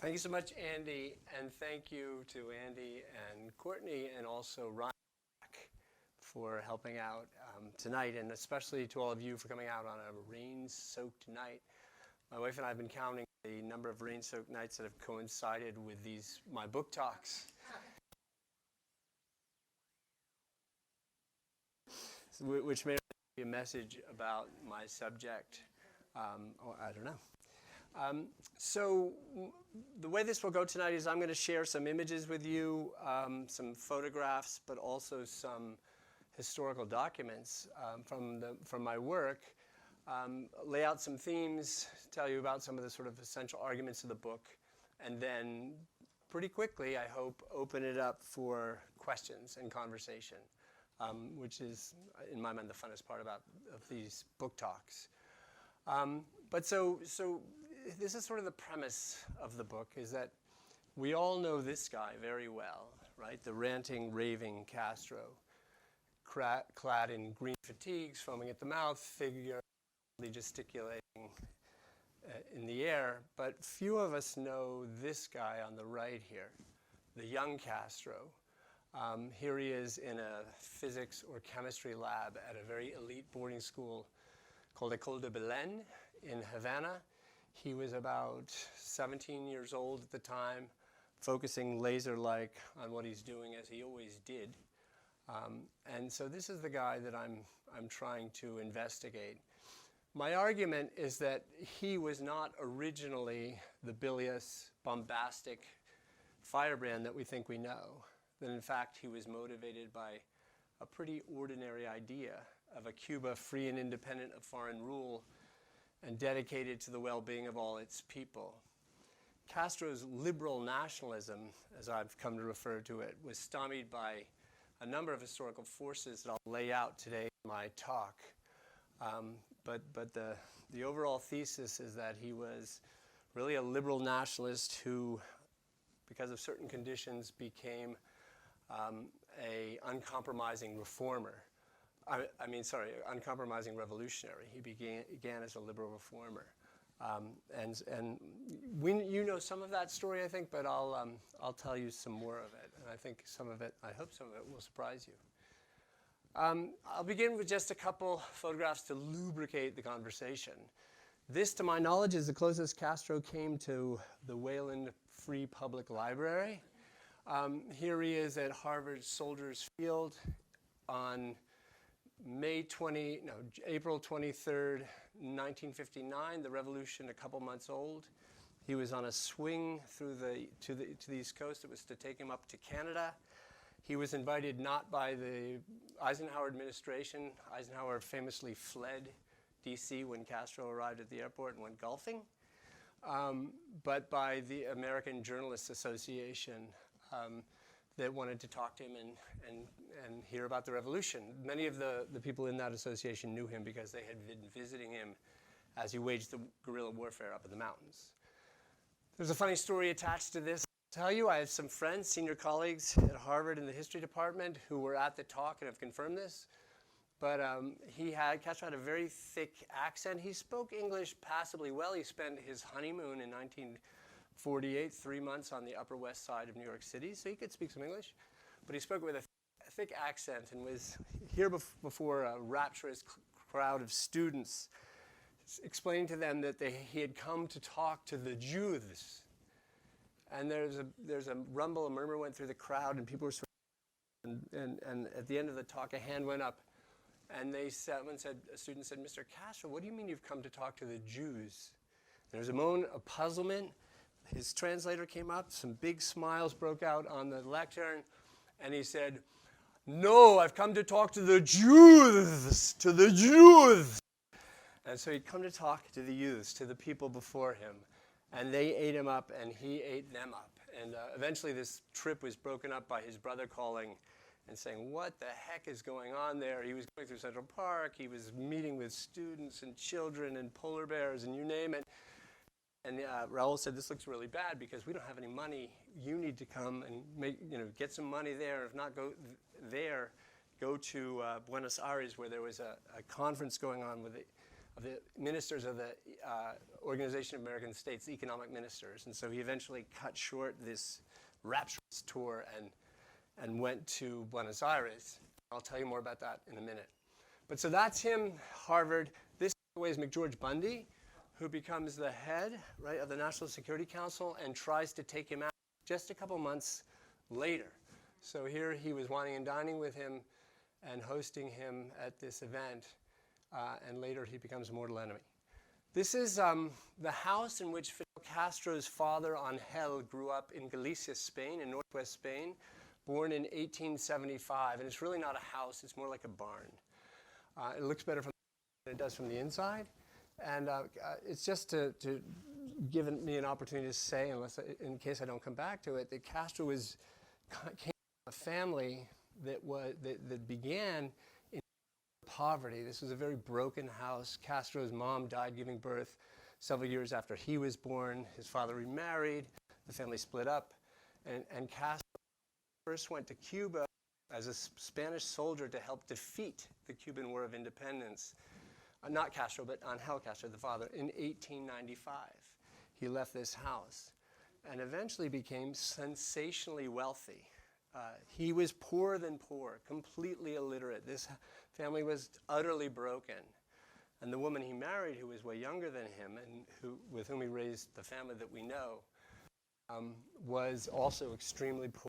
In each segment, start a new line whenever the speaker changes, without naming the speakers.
Thank you so much, Andy, and thank you to Andy and Courtney and also Ryan for helping out tonight, and especially to all of you for coming out on a rain-soaked night. My wife and I have been counting the number of rain-soaked nights that have coincided with my book talks. Which may be a message about my subject. I don't know. So the way this will go tonight is I'm going to share some images with you, some photographs, but also some historical documents from my work, lay out some themes, tell you about some of the sort of essential arguments of the book, and then pretty quickly, I hope, open it up for questions and conversation, which is, in my mind, the funnest part of these book talks. But so this is sort of the premise of the book, is that we all know this guy very well, right? The ranting, raving Castro, clad in green fatigues, foaming at the mouth, figuratively gesticulating in the air. But few of us know this guy on the right here, the young Castro. Here he is in a physics or chemistry lab at a very elite boarding school called École de Belen in Havana. He was about 17 years old at the time, focusing laser-like on what he's doing, as he always did. And so this is the guy that I'm trying to investigate. My argument is that he was not originally the bilious, bombastic firebrand that we think we know. That in fact he was motivated by a pretty ordinary idea of a Cuba free and independent of foreign rule and dedicated to the well-being of all its people. Castro's liberal nationalism, as I've come to refer to it, was stymied by a number of historical forces that I'll lay out today in my talk. But the overall thesis is that he was really a liberal nationalist who, because of certain conditions, became a uncompromising reformer. Uncompromising revolutionary. He began as a liberal reformer. And you know some of that story, I think, but I'll tell you some more of it. And I think I hope some of it will surprise you. I'll begin with just a couple photographs to lubricate the conversation. This, to my knowledge, is the closest Castro came to the Wayland Free Public Library. Here he is at Harvard Soldiers Field on April 23rd, 1959, the revolution a couple months old. He was on a swing to the East Coast. It was to take him up to Canada. He was invited not by the Eisenhower administration. Eisenhower famously fled D.C. when Castro arrived at the airport and went golfing, but by the American Journalists Association that wanted to talk to him and hear about the revolution. Many of the people in that association knew him because they had been visiting him as he waged the guerrilla warfare up in the mountains. There's a funny story attached to this. I'll tell you, I have some friends, senior colleagues at Harvard in the history department who were at the talk and have confirmed this. But Castro had a very thick accent. He spoke English passably well. He spent his honeymoon in 1948, 3 months on the Upper West Side of New York City, so he could speak some English. But he spoke with a thick accent and was here before a rapturous crowd of students, explaining to them that he had come to talk to the Jews. And there's a rumble, a murmur went through the crowd, and people were sort of, and at the end of the talk, a hand went up, and a student said, "Mr. Castro, what do you mean you've come to talk to the Jews?" There was a moment of puzzlement. His translator came up, some big smiles broke out on the lectern, and he said, "No, I've come to talk to the Jews, to the Jews." And so he'd come to talk to the youths, to the people before him, and they ate him up, and he ate them up. And eventually this trip was broken up by his brother calling and saying, "What the heck is going on there?" He was going through Central Park, he was meeting with students and children and polar bears and you name it. And Raul said, "This looks really bad because we don't have any money. You need to come and get some money there. If not, go there. Go to Buenos Aires, where there was a conference going on with the ministers of the Organization of American States, economic ministers. And so he eventually cut short this rapturous tour and went to Buenos Aires. I'll tell you more about that in a minute. But so that's him, Harvard. This, by the way, is McGeorge Bundy, who becomes the head, right, of the National Security Council and tries to take him out just a couple months later. So here he was wining and dining with him and hosting him at this event, and later he becomes a mortal enemy. This is the house in which Fidel Castro's father, Angel, grew up in Galicia, Spain, in northwest Spain, born in 1875. And it's really not a house, it's more like a barn. It looks better from than it does from the inside. And it's just to give me an opportunity to say, in case I don't come back to it, that Castro came from a family that began in poverty. This was a very broken house. Castro's mom died giving birth several years after he was born. His father remarried. The family split up. And Castro first went to Cuba as a Spanish soldier to help defeat the Cuban War of Independence. Not Castro, but Angel Castro, the father, in 1895. He left this house and eventually became sensationally wealthy. He was poorer than poor, completely illiterate. This family was utterly broken. And the woman he married, who was way younger than him and with whom he raised the family that we know, was also extremely poor.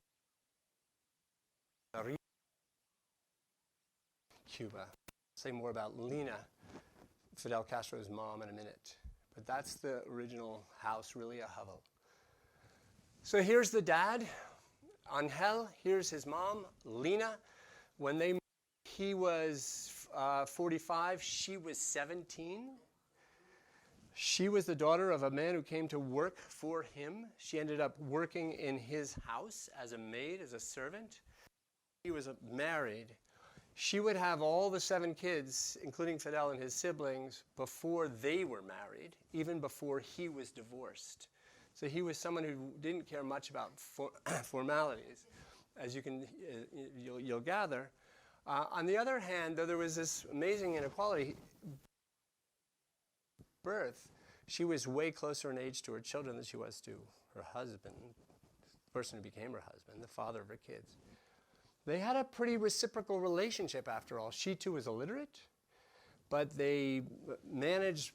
Cuba. I'll say more about Lina, Fidel Castro's mom, in a minute. But that's the original house, really a hovel. So here's the dad, Angel. Here's his mom, Lina. When they met, he was 45, she was 17. She was the daughter of a man who came to work for him. She ended up working in his house as a maid, as a servant. He was married. She would have all the 7 kids, including Fidel and his siblings, before they were married, even before he was divorced. So he was someone who didn't care much about formalities, as you'll gather. On the other hand, though there was this amazing inequality, birth, she was way closer in age to her children than she was to her husband, the person who became her husband, the father of her kids. They had a pretty reciprocal relationship, after all. She, too, was illiterate, but they managed,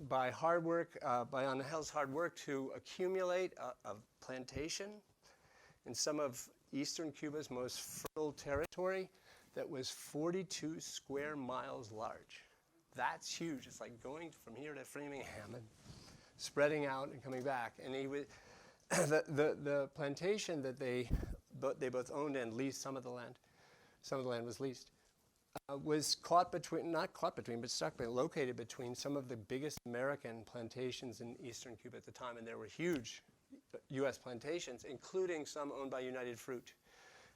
by hard work, by Angel's hard work, to accumulate a plantation in some of eastern Cuba's most fertile territory that was 42 square miles large. That's huge. It's like going from here to Framingham and spreading out and coming back. And he was the plantation that they both owned and leased, some of the land was leased, was located between some of the biggest American plantations in eastern Cuba at the time, and there were huge U.S. plantations, including some owned by United Fruit,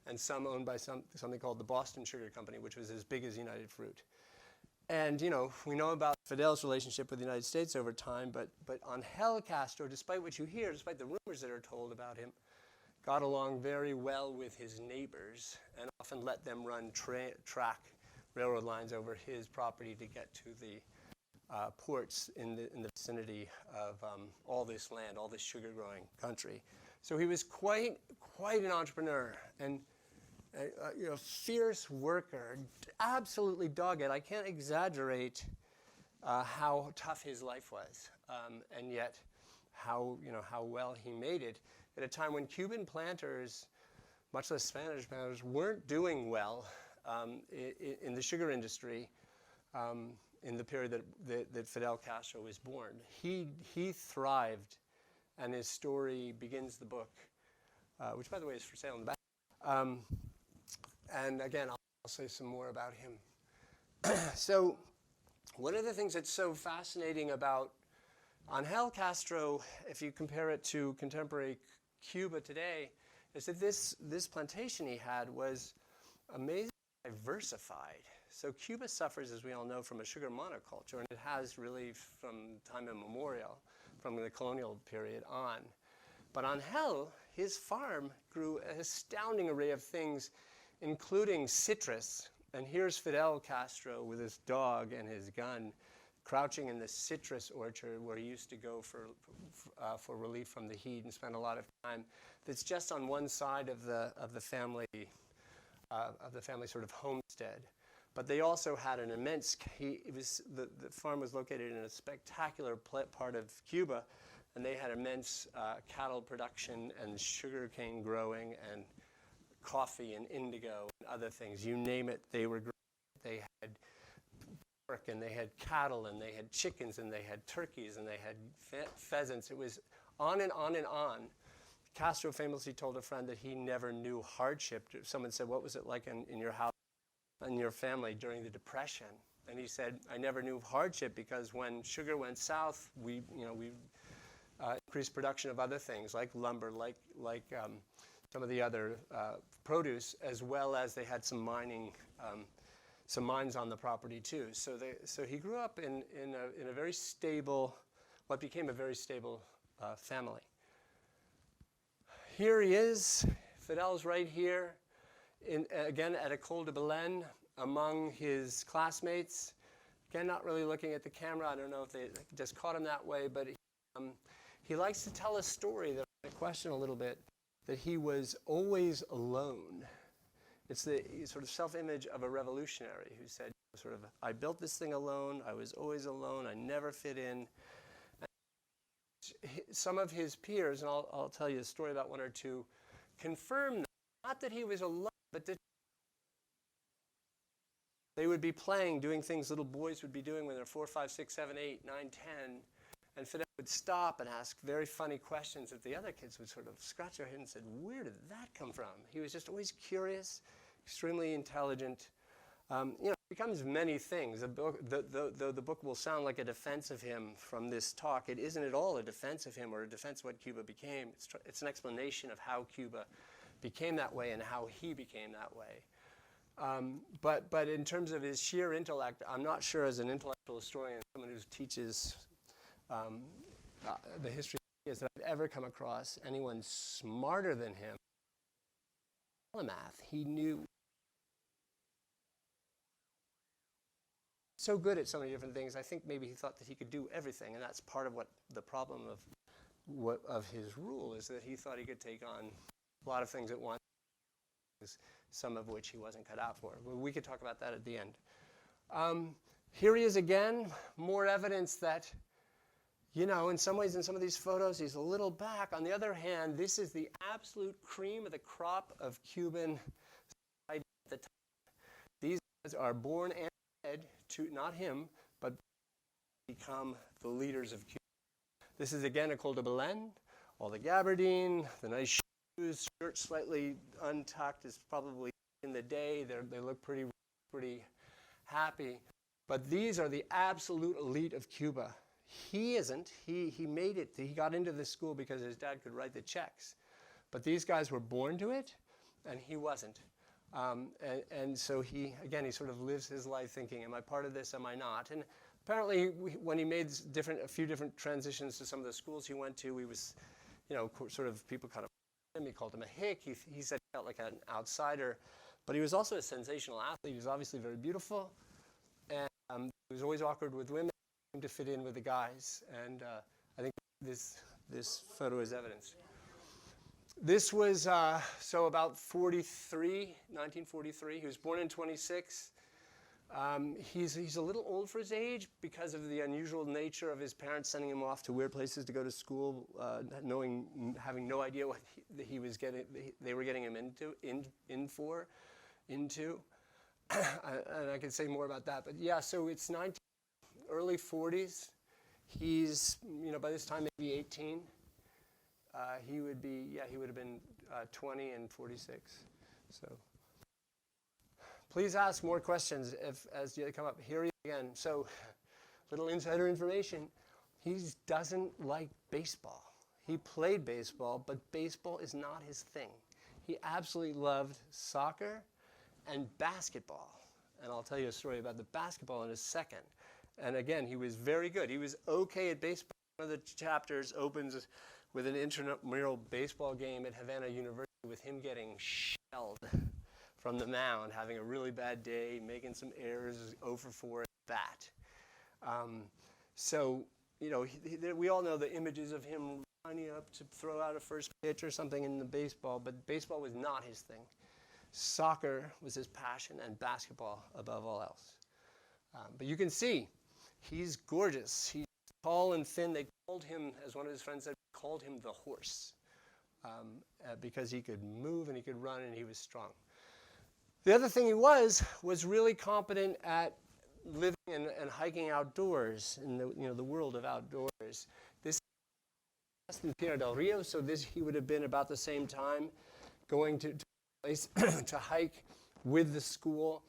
and some owned by something called the Boston Sugar Company, which was as big as United Fruit. And, we know about Fidel's relationship with the United States over time, but Angel Castro, despite what you hear, despite the rumors that are told about him, got along very well with his neighbors and often let them run track railroad lines over his property to get to the ports in the vicinity of all this land, all this sugar-growing country. So he was quite an entrepreneur and a fierce worker, absolutely dogged. I can't exaggerate how tough his life was, and yet how well he made it at a time when Cuban planters, much less Spanish planters, weren't doing well in the sugar industry in the period that Fidel Castro was born. He thrived, and his story begins the book, which, by the way, is for sale in the back. And again, I'll say some more about him. So one of the things that's so fascinating about Angel Castro, if you compare it to contemporary Cuba today, is that this plantation he had was amazingly diversified. So Cuba suffers, as we all know, from a sugar monoculture, and it has really from time immemorial, from the colonial period on. But Angel, his farm grew an astounding array of things, including citrus. And here's Fidel Castro with his dog and his gun crouching in the citrus orchard where he used to go for relief from the heat and spend a lot of time. That's just on one side of the family sort of homestead. But they also had an immense. The farm was located in a spectacular part of Cuba, and they had immense cattle production and sugarcane growing and coffee and indigo and other things. You name it, they were growing. They had pork, and they had cattle, and they had chickens, and they had turkeys, and they had pheasants. It was on and on and on. Castro famously told a friend that he never knew hardship. Someone said, "What was it like in your house and your family during the Depression?" And he said, "I never knew hardship because when sugar went south, we increased production of other things like lumber, like some of the other produce, as well as they had some mining." Some mines on the property too. So he grew up in a very stable, what became a very stable family. Here he is. Fidel's right here, again at École de Belen, among his classmates. Again, not really looking at the camera. I don't know if they just caught him that way, but he likes to tell a story that I question a little bit, that he was always alone. It's the sort of self-image of a revolutionary who said, sort of, I built this thing alone, I was always alone, I never fit in. And some of his peers, and I'll tell you a story about one or two, confirm that. Not that he was alone, but that they would be playing, doing things little boys would be doing when they're 4, 5, 6, 7, 8, 9, 10. And Fidel would stop and ask very funny questions that the other kids would sort of scratch their head and said, where did that come from? He was just always curious, extremely intelligent. It becomes many things. The book will sound like a defense of him from this talk. It isn't at all a defense of him or a defense of what Cuba became. It's an explanation of how Cuba became that way and how he became that way. But in terms of his sheer intellect, I'm not sure as an intellectual historian, someone who teaches the history is that I've ever come across anyone smarter than him. Polymath, he knew so good at so many different things. I think maybe he thought that he could do everything, and that's part of what the problem of his rule is, that he thought he could take on a lot of things at once, some of which he wasn't cut out for. We could talk about that at the end. Here he is again, more evidence that, in some ways, in some of these photos, he's a little back. On the other hand, this is the absolute cream of the crop of Cuban society at the time. These guys are born and bred to, not him, but become the leaders of Cuba. This is, again, École de Belen. All the gabardine, the nice shoes, shirt slightly untucked is probably in the day. They look pretty happy. But these are the absolute elite of Cuba. He isn't. He made it. He got into this school because his dad could write the checks. But these guys were born to it, and he wasn't. And so he sort of lives his life thinking, am I part of this, am I not? And apparently, when he made a few different transitions to some of the schools he went to, he was, sort of people kind of, he called him a hick. He said he felt like an outsider. But he was also a sensational athlete. He was obviously very beautiful. And he was always awkward with women. To fit in with the guys, and I think this photo is evidence. This was so about 1943. He was born in 26. He's a little old for his age because of the unusual nature of his parents sending him off to weird places to go to school, having no idea what he was getting. They were getting him into. And I could say more about that, but yeah. So it's early 40s. He's, by this time maybe 18. He would have been 20 and 46. So please ask more questions as you come up. Here he is again. So little insider information. He doesn't like baseball. He played baseball, but baseball is not his thing. He absolutely loved soccer and basketball. And I'll tell you a story about the basketball in a second. And again, he was very good. He was okay at baseball. One of the chapters opens with an intramural baseball game at Havana University with him getting shelled from the mound, having a really bad day, making some errors, 0 for 4 at bat. So, you know, we all know the images of him lining up to throw out a first pitch or something in the baseball, but baseball was not his thing. Soccer was his passion, and basketball above all else. But you can see, he's gorgeous. He's tall and thin. They called him, as one of his friends said, called him the horse, because he could move and he could run and he was strong. The other thing he was really competent at living and hiking outdoors in the world of outdoors. This is in Pinar del Rio, so he would have been about the same time going to a place to hike with the school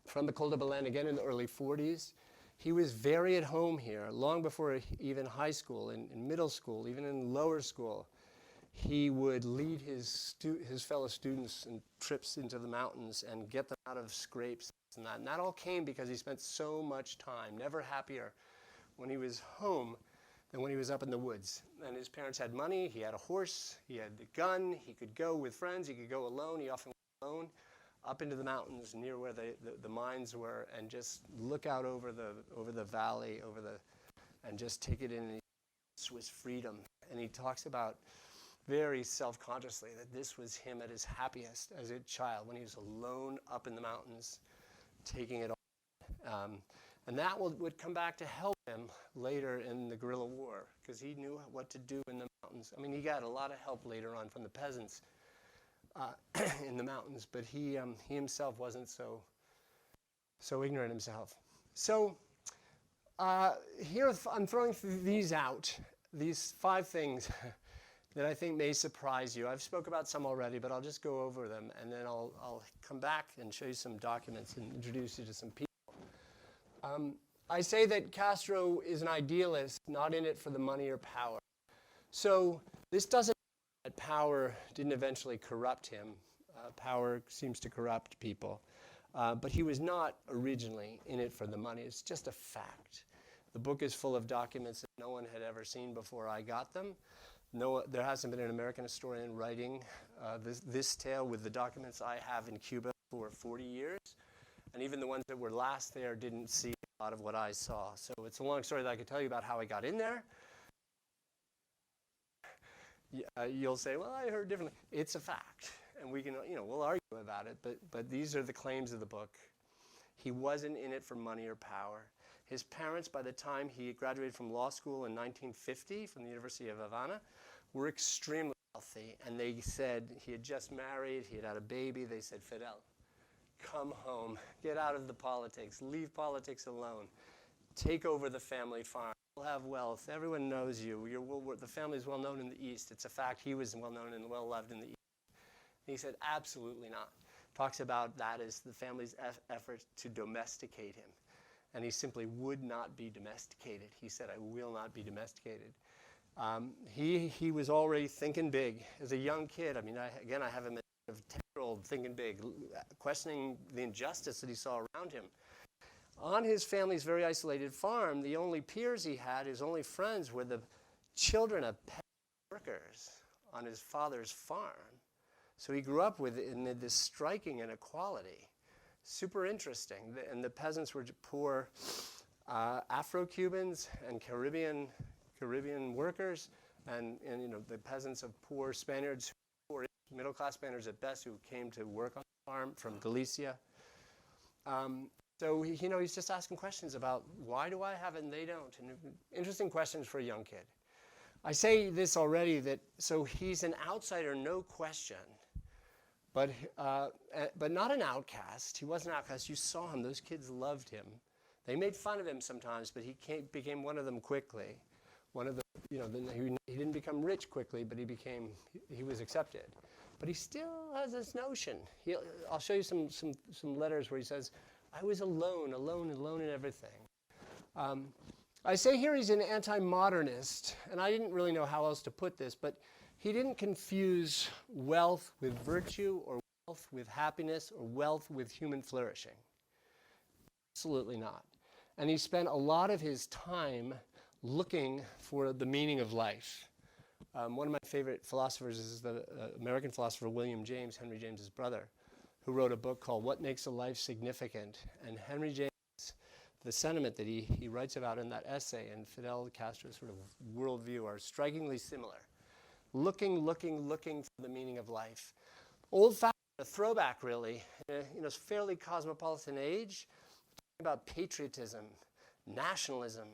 from the Col de Belen again in the early 40s. He was very at home here long before even high school, in middle school, even in lower school. He would lead his fellow students in trips into the mountains and get them out of scrapes and that. And that all came because he spent so much time, never happier when he was home than when he was up in the woods. And his parents had money, he had a horse, he had the gun, he could go with friends, he could go alone, he often went alone, up into the mountains near where the mines were, and just look out over the valley, and just take it in Swiss freedom. And he talks about very self-consciously that this was him at his happiest as a child, when he was alone up in the mountains, taking it all. And that would come back to help him later in the guerrilla war, because he knew what to do in the mountains. I mean, he got a lot of help later on from the peasants in the mountains, but he himself wasn't so ignorant himself. So here I'm throwing these out, these 5 things that I think may surprise you. I've spoke about some already, but I'll just go over them, and then I'll come back and show you some documents and introduce you to some people. I say that Castro is an idealist, not in it for the money or power. So this doesn't mean that power didn't eventually corrupt him. Power seems to corrupt people. But he was not originally in it for the money. It's just a fact. The book is full of documents that no one had ever seen before I got them. No, there hasn't been an American historian writing this tale with the documents I have in Cuba for 40 years. And even the ones that were last there didn't see a lot of what I saw. So it's a long story that I could tell you about how I got in there. You'll say, well, I heard differently. It's a fact. And we can, we'll argue about it. But these are the claims of the book. He wasn't in it for money or power. His parents, by the time he graduated from law school in 1950 from the University of Havana, were extremely wealthy. And they said, he had just married, he had had a baby. They said, Fidel, come home, get out of the politics, leave politics alone, take over the family farm. You'll have wealth. Everyone knows you. The family is well known in the East. It's a fact he was well known and well loved in the East. And he said, absolutely not. Talks about that as the family's effort to domesticate him. And he simply would not be domesticated. He said, I will not be domesticated. He was already thinking big. As a young kid, I mean, I have him as a 10-year-old thinking big, questioning the injustice that he saw around him. On his family's very isolated farm, the only peers he had, his only friends, were the children of peasant workers on his father's farm. So he grew up with this striking inequality. Super interesting. And the peasants were poor Afro-Cubans and Caribbean workers, and the peasants of poor Spaniards, poor middle-class Spaniards at best, who came to work on the farm from Galicia. So he's just asking questions about why do I have it and they don't, and interesting questions for a young kid. I say this already, so he's an outsider, no question. But not an outcast. He wasn't an outcast. You saw him. Those kids loved him. They made fun of him sometimes, but he became one of them quickly. One of the, he didn't become rich quickly, but he was accepted. But he still has this notion. I'll show you some letters where he says, I was alone in everything. I say here he's an anti-modernist, and I didn't really know how else to put this, but he didn't confuse wealth with virtue, or wealth with happiness, or wealth with human flourishing. Absolutely not. And he spent a lot of his time looking for the meaning of life. One of my favorite philosophers is the American philosopher William James, Henry James's brother, who wrote a book called What Makes a Life Significant. And Henry James the sentiment that he writes about in that essay and Fidel Castro's sort of worldview are strikingly similar. Looking for the meaning of life. Old-fashioned, a throwback really, in a fairly cosmopolitan age, talking about patriotism, nationalism,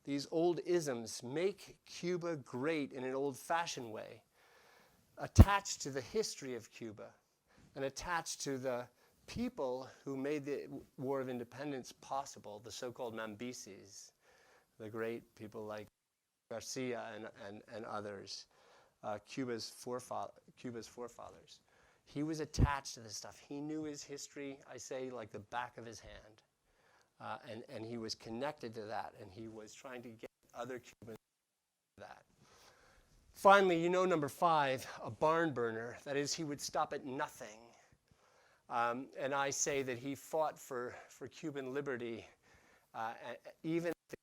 these old isms make Cuba great in an old-fashioned way, attached to the history of Cuba and attached to the people who made the War of Independence possible, the so-called Mambises, the great people like Garcia and others, Cuba's forefathers. He was attached to this stuff. He knew his history, I say, like the back of his hand. And he was connected to that, and he was trying to get other Cubans to that. Finally, you know number 5, a barn burner. That is, he would stop at nothing. And I say that he fought for Cuban liberty, even the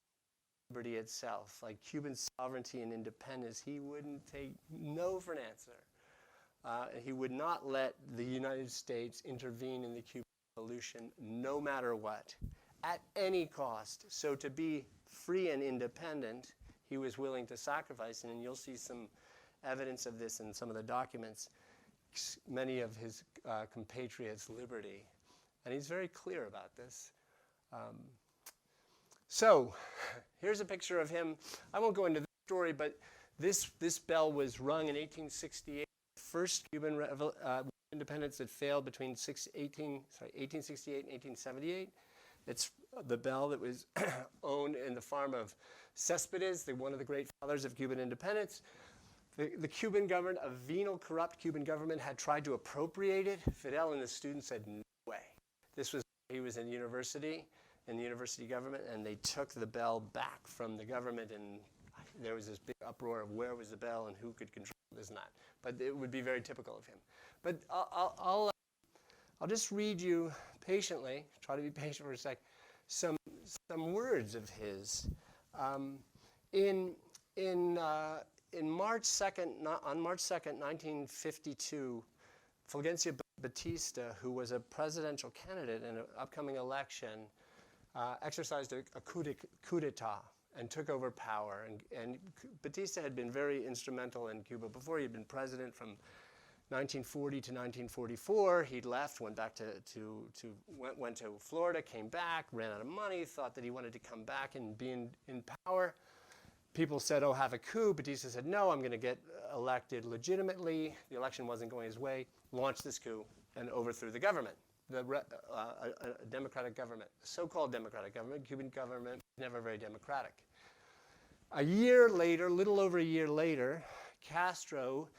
liberty itself, like Cuban sovereignty and independence. He wouldn't take no for an answer. He would not let the United States intervene in the Cuban Revolution, no matter what, at any cost. So to be free and independent, he was willing to sacrifice, and you'll see some evidence of this in some of the documents, many of his compatriots' liberty. And he's very clear about this. So here's a picture of him. I won't go into the story, but this bell was rung in 1868, first Cuban independence that failed between 1868 and 1878. It's the bell that was owned in the farm of Céspedes, one of the great fathers of Cuban independence. The Cuban government, a venal, corrupt Cuban government, had tried to appropriate it. Fidel and the students said, no way. This was he was in university, in the university government, and they took the bell back from the government, and there was this big uproar of where was the bell and who could control this and that. But it would be very typical of him. But I'll just read you patiently, try to be patient for a sec, some words of his. On March 2nd, 1952, Fulgencio Batista, who was a presidential candidate in an upcoming election, exercised a coup d'etat and took over power. And Batista had been very instrumental in Cuba before. He had been president from 1940 to 1944. He'd left, went back went to Florida, came back, ran out of money, thought that he wanted to come back and be in power. People said, oh, have a coup. Batista said, no, I'm going to get elected legitimately. The election wasn't going his way. Launched this coup and overthrew the government, a democratic government, so-called democratic government. Cuban government was never very democratic. A year later, little over a year later, Castro,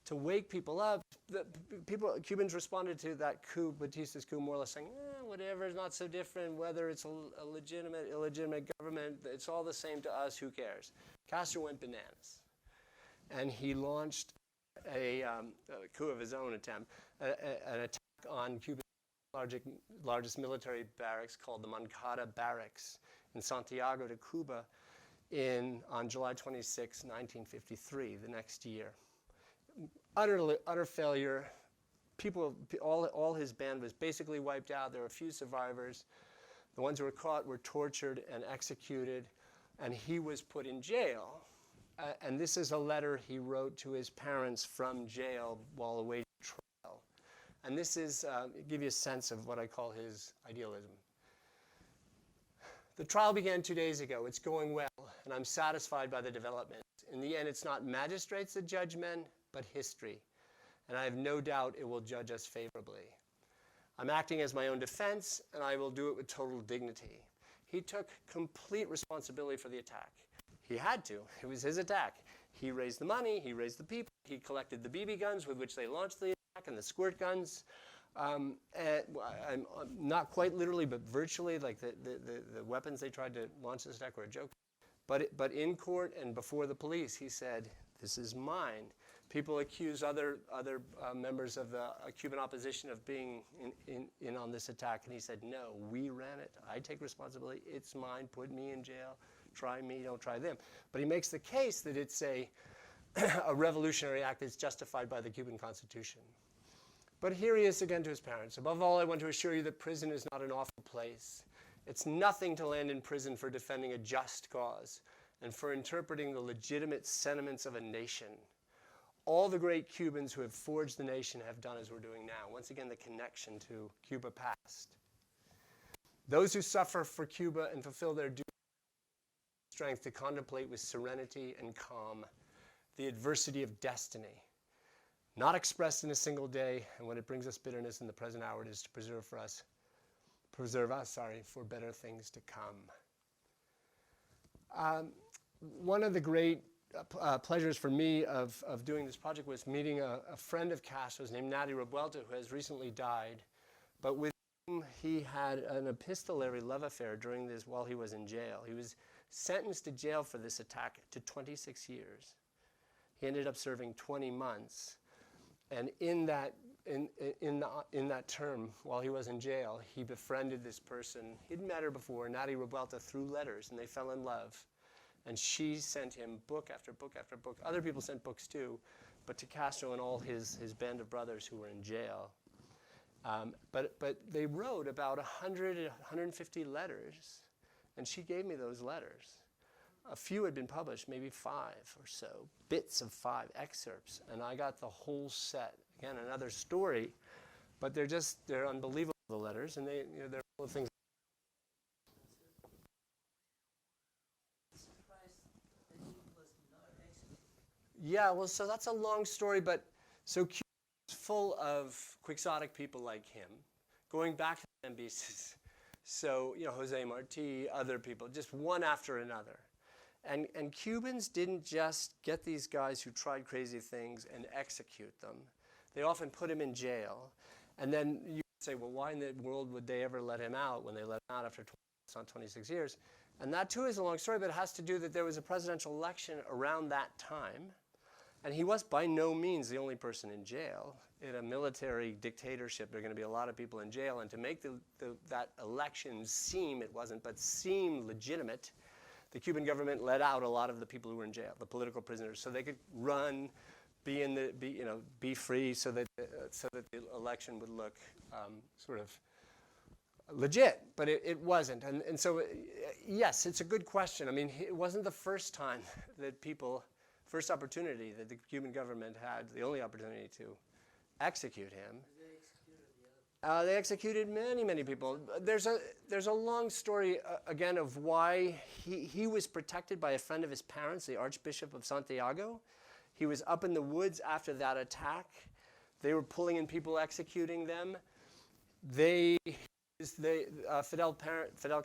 to wake people up, Cubans responded to that coup, Batista's coup, more or less saying, whatever, it's not so different, whether it's a legitimate, illegitimate government, it's all the same to us, who cares? Castro went bananas. And he launched a coup of his own attempt, an attack on Cuba's largest military barracks called the Moncada Barracks in Santiago de Cuba on July 26, 1953, the next year. Utter failure. All his band was basically wiped out. There were a few survivors. The ones who were caught were tortured and executed, and he was put in jail. And this is a letter he wrote to his parents from jail while awaiting trial. And this is, give you a sense of what I call his idealism. The trial began 2 days ago. It's going well, and I'm satisfied by the development. In the end, it's not magistrates that judge men, but history. And I have no doubt it will judge us favorably. I'm acting as my own defense, and I will do it with total dignity. He took complete responsibility for the attack. He had to. It was his attack. He raised the money. He raised the people. He collected the BB guns with which they launched the attack and the squirt guns. And not quite literally, but virtually, like the weapons they tried to launch this attack were a joke. But in court and before the police, he said, this is mine. People accuse other members of the Cuban opposition of being in on this attack. And he said, no, we ran it. I take responsibility. It's mine. Put me in jail. Try me. Don't try them. But he makes the case that it's a revolutionary act that's justified by the Cuban Constitution. But here he is again to his parents. Above all, I want to assure you that prison is not an awful place. It's nothing to land in prison for defending a just cause and for interpreting the legitimate sentiments of a nation. All the great Cubans who have forged the nation have done as we're doing now. Once again, the connection to Cuba past. Those who suffer for Cuba and fulfill their duty strength to contemplate with serenity and calm the adversity of destiny, not expressed in a single day, and when it brings us bitterness in the present hour, it is to preserve us for better things to come. One of the great pleasures for me of doing this project was meeting a friend of Castro's named Natty Rob Welter, who has recently died, but with whom he had an epistolary love affair during this while he was in jail. He was sentenced to jail for this attack to 26 years. He ended up serving 20 months. And in that term, while he was in jail, he befriended this person. He'd met her before, Natty Rob Welter, through letters, and they fell in love. And she sent him book after book after book. Other people sent books too, but to Castro and all his band of brothers who were in jail. But they wrote about 100, 150 letters, and she gave me those letters. A few had been published, maybe 5 or so, bits of 5 excerpts, and I got the whole set. Again, another story, but they're unbelievable, the letters, and they're full of things. Yeah, well, so that's a long story, but so Cuba is full of quixotic people like him, going back to the Zambises. So, Jose Marti, other people, just one after another. And Cubans didn't just get these guys who tried crazy things and execute them. They often put him in jail. And then you say, well, why in the world would they ever let him out when they let him out after 26 years? And that, too, is a long story, but it has to do that there was a presidential election around that time. And he was by no means the only person in jail. In a military dictatorship, there are going to be a lot of people in jail. And to make that election seem, it wasn't, but seem legitimate, the Cuban government let out a lot of the people who were in jail, the political prisoners, so they could run, be free, so that the election would look sort of legit. But it wasn't, and so yes, it's a good question. I mean, it wasn't the first time that first opportunity that the Cuban government had, the only opportunity to execute him. They executed many, many people. There's a long story, again, of why he was protected by a friend of his parents, the Archbishop of Santiago. He was up in the woods after that attack. They were pulling in people, executing them. Fidel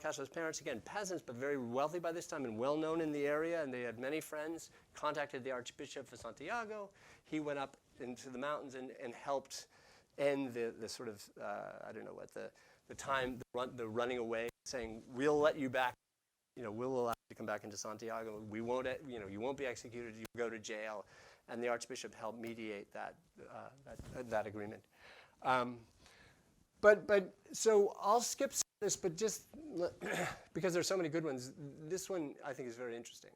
Castro's parents, again, peasants, but very wealthy by this time and well-known in the area, and they had many friends, contacted the Archbishop of Santiago. He went up into the mountains and helped end the sort of, I don't know what, the running away, saying, we'll let you back, we'll allow you to come back into Santiago. We won't, you won't be executed, you go to jail. And the Archbishop helped mediate that agreement. So I'll skip this, but just because there's so many good ones, this one I think is very interesting.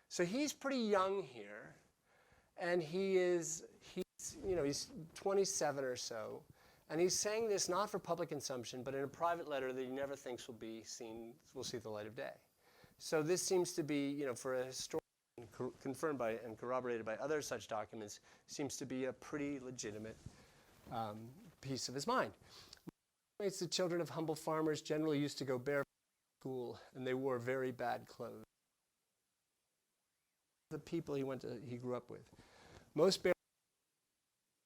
So he's pretty young here, and he's 27 or so, and he's saying this not for public consumption, but in a private letter that he never thinks will see the light of day. So this seems to be, for a historian, confirmed by and corroborated by other such documents, seems to be a pretty legitimate piece of his mind. The children of humble farmers generally used to go barefoot to school, and they wore very bad clothes. The people he grew up with, most barefoot,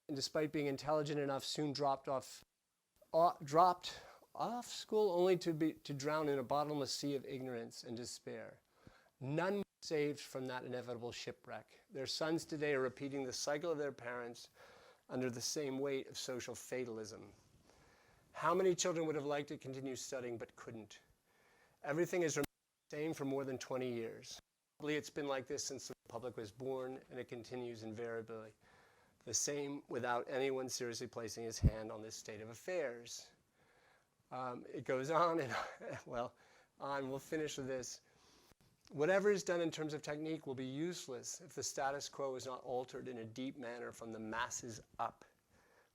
and despite being intelligent enough, soon dropped off school, only to drown in a bottomless sea of ignorance and despair. None were saved from that inevitable shipwreck. Their sons today are repeating the cycle of their parents under the same weight of social fatalism. How many children would have liked to continue studying but couldn't? Everything has remained the same for more than 20 years. Probably it's been like this since the Republic was born, and it continues invariably the same without anyone seriously placing his hand on this state of affairs. It goes on and, we'll finish with this. Whatever is done in terms of technique will be useless if the status quo is not altered in a deep manner from the masses up,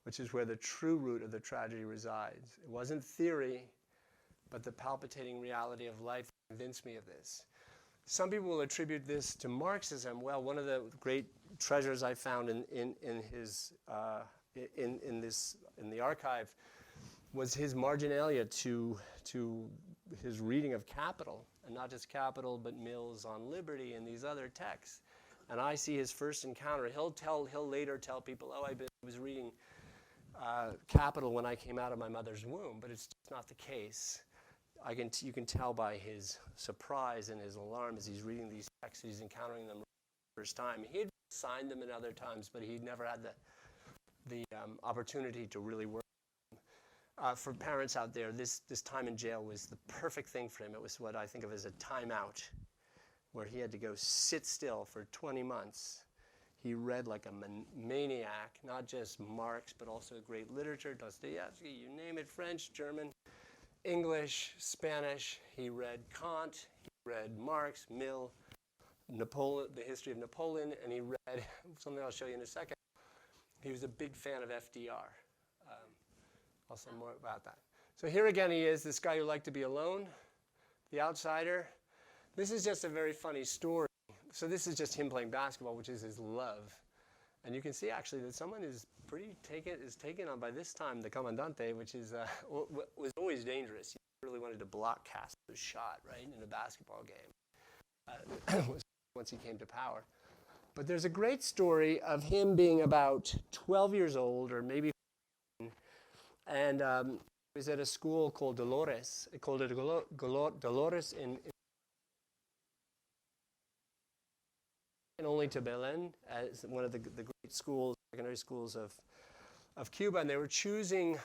which is where the true root of the tragedy resides. It wasn't theory, but the palpitating reality of life convinced me of this. Some people will attribute this to Marxism. Well, one of the great treasures I found in the archive was his marginalia to his reading of Capital, and not just Capital, but Mill's On Liberty and these other texts. And I see his first encounter. He'll later tell people, oh, I was reading Capital when I came out of my mother's womb, but it's just not the case. You can tell by his surprise and his alarm as he's reading these texts, he's encountering them for the first time. He had signed them in other times, but he'd never had the opportunity to really work. For parents out there, this time in jail was the perfect thing for him. It was what I think of as a timeout, where he had to go sit still for 20 months. He read like a maniac, not just Marx, but also great literature, Dostoevsky, you name it, French, German, English, Spanish. He read Kant, he read Marx, Mill, Napoleon, the history of Napoleon, and he read something I'll show you in a second. He was a big fan of FDR. I'll say more about that. So here again he is, this guy who liked to be alone, the outsider. This is just a very funny story. So this is just him playing basketball, which is his love. And you can see actually that someone is taken on by this time the comandante, which is was always dangerous. He really wanted to block Castro's shot, right, in a basketball game once he came to power. But there's a great story of him being about 12 years old, or maybe, and he was at a school called Dolores. They called it Dolores in only to Belen, as one of the great schools, secondary schools of Cuba, and they were choosing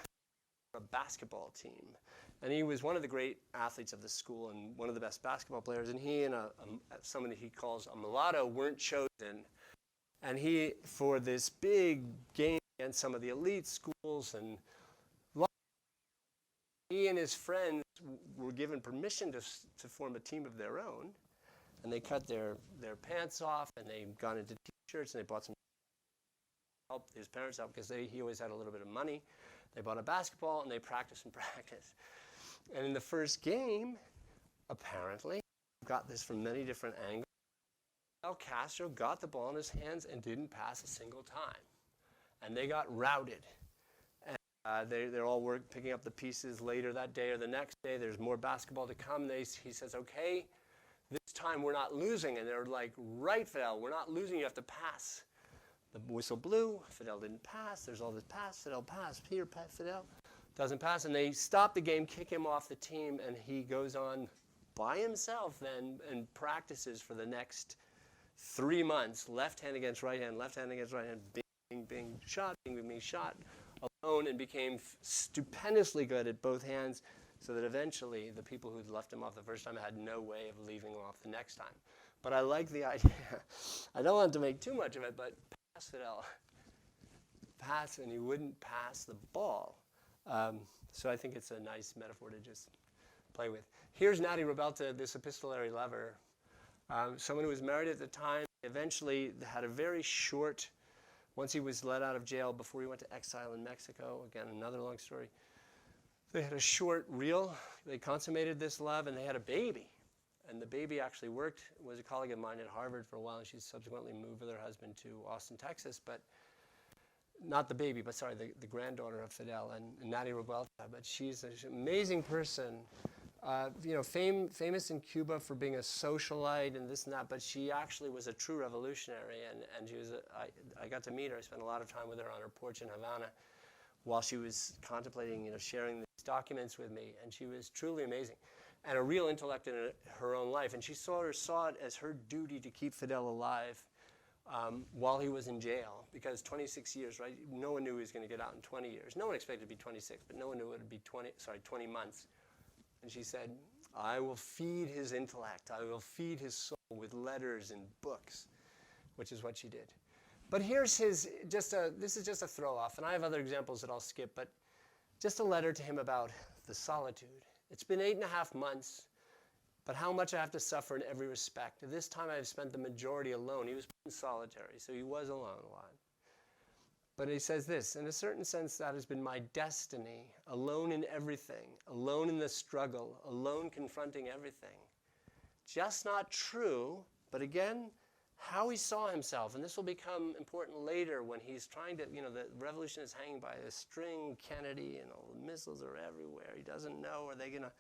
a basketball team. And he was one of the great athletes of the school and one of the best basketball players, and he and someone that he calls a mulatto weren't chosen. And he, for this big game against some of the elite schools, and he and his friends were given permission to form a team of their own. And they cut their pants off, and they got into T-shirts, and they bought some help. His parents helped because he always had a little bit of money. They bought a basketball, and they practiced and practiced. And in the first game, apparently, got this from many different angles, Fidel Castro got the ball in his hands and didn't pass a single time. And they got routed. And they're all picking up the pieces later that day or the next day. There's more basketball to come. He says, okay, this time we're not losing. And they're like, right, Fidel, we're not losing. You have to pass. The whistle blew. Fidel didn't pass. There's all this pass. Fidel passed. Here, Fidel doesn't pass. And they stop the game, kick him off the team, and he goes on by himself then and practices for the next 3 months. Left hand against right hand, left hand against right hand, being shot, being shot alone, and became stupendously good at both hands, so that eventually the people who'd left him off the first time had no way of leaving him off the next time. But I like the idea. I don't want to make too much of it, but pass Fidel. Pass, and he wouldn't pass the ball. So I think it's a nice metaphor to just play with. Here's Natty Rob Welter, this epistolary lover. Someone who was married at the time, eventually had a very short, once he was let out of jail before he went to exile in Mexico, again, another long story. They had a short reel. They consummated this love, and they had a baby. And the baby actually was a colleague of mine at Harvard for a while, and she subsequently moved with her husband to Austin, Texas. But not the baby, but sorry, the granddaughter of Fidel, and Natty Rob Welter. But she's an amazing person. Famous in Cuba for being a socialite and this and that, but she actually was a true revolutionary, and she was. I got to meet her. I spent a lot of time with her on her porch in Havana, while she was contemplating, sharing these documents with me, and she was truly amazing, and a real intellect in her own life. And she saw it as her duty to keep Fidel alive while he was in jail, because 26 years, right? No one knew he was going to get out in 20 years. No one expected to be 26, but no one knew it would be 20 months. And she said, I will feed his intellect. I will feed his soul with letters and books, which is what she did. But here's this is just a throw-off, and I have other examples that I'll skip, but just a letter to him about the solitude. It's been 8.5 months, but how much I have to suffer in every respect. This time I've spent the majority alone. He was solitary, so he was alone a lot. But he says this, in a certain sense, that has been my destiny, alone in everything, alone in the struggle, alone confronting everything. Just not true, but again, how he saw himself, and this will become important later when he's trying to, the revolution is hanging by a string, Kennedy, and all the missiles are everywhere. He doesn't know, are they going to,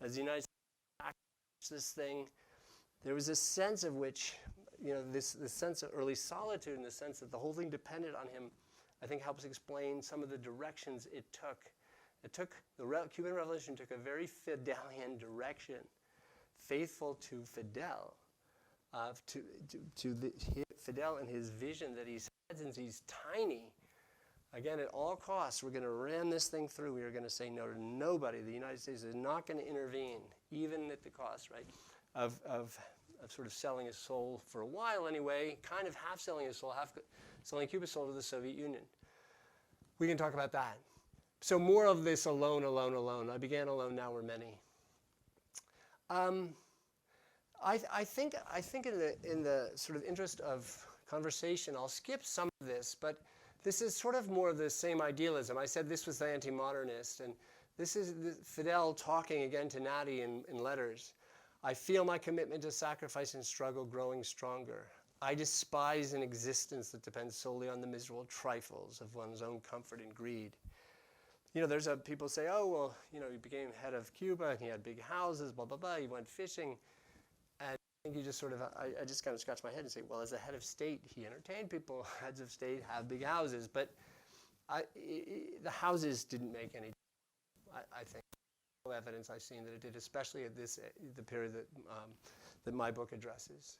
as the United States act this thing? There was a sense of which, this sense of early solitude in the sense that the whole thing depended on him, I think helps explain some of the directions it took. The Cuban Revolution took a very Fidelian direction, faithful to Fidel, Fidel and his vision that he's had since he's tiny. Again, at all costs, we're going to ram this thing through. We are going to say no to nobody. The United States is not going to intervene, even at the cost, right, of sort of selling his soul for a while anyway, kind of half selling his soul, half selling Cuba's soul to the Soviet Union. We can talk about that. So more of this alone, alone, alone. I began alone, now we're many. I think in the sort of interest of conversation, I'll skip some of this, but this is sort of more of the same idealism. I said this was the anti-modernist, and this is Fidel talking again to Natty in letters. I feel my commitment to sacrifice and struggle growing stronger. I despise an existence that depends solely on the miserable trifles of one's own comfort and greed. There's people say, oh, well, he became head of Cuba, and he had big houses, blah, blah, blah, he went fishing. And I think you just sort of, I just kind of scratch my head and say, well, as a head of state, he entertained people. Heads of state have big houses. But the houses didn't make any, I think. No evidence I've seen that it did, especially at the period that my book addresses.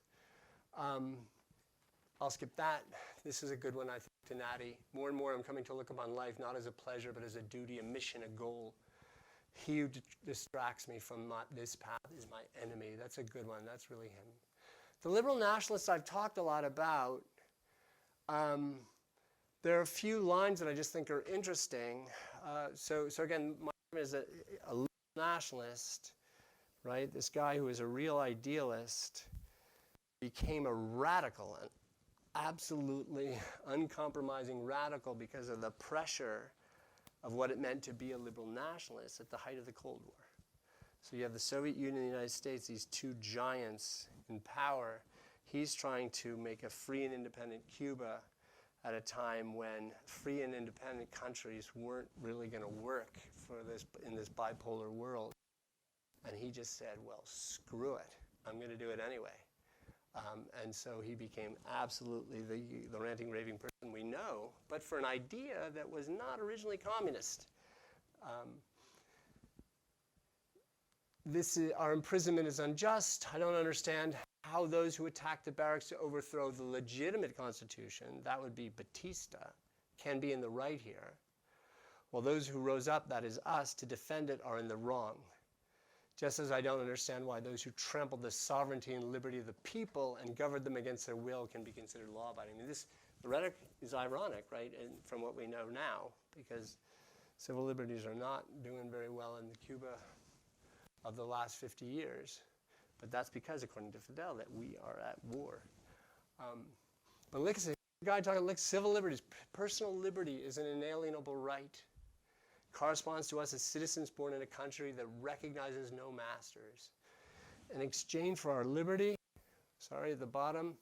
I'll skip that. This is a good one, I think, to Natty. More and more I'm coming to look upon life not as a pleasure, but as a duty, a mission, a goal. He who distracts me from this path is my enemy. That's a good one. That's really him. The liberal nationalists I've talked a lot about. There are a few lines that I just think are interesting. So again, my name is a liberal nationalist, right? This guy who is a real idealist became a radical, an absolutely uncompromising radical because of the pressure of what it meant to be a liberal nationalist at the height of the Cold War. So you have the Soviet Union and the United States, these two giants in power. He's trying to make a free and independent Cuba at a time when free and independent countries weren't really going to work in this bipolar world. And he just said, well, screw it. I'm going to do it anyway. And so he became absolutely the ranting, raving person we know, but for an idea that was not originally communist. Our imprisonment is unjust. I don't understand how those who attack the barracks to overthrow the legitimate constitution, that would be Batista, can be in the right here, while those who rose up, that is us, to defend it are in the wrong. Just as I don't understand why those who trampled the sovereignty and liberty of the people and governed them against their will can be considered law-abiding. I mean, the rhetoric is ironic, right, and from what we know now, because civil liberties are not doing very well in the Cuba of the last 50 years. But that's because, according to Fidel, that we are at war. But look, a guy talking like civil liberties. Personal liberty is an inalienable right. Corresponds to us as citizens born in a country that recognizes no masters. In exchange for our liberty, at the bottom,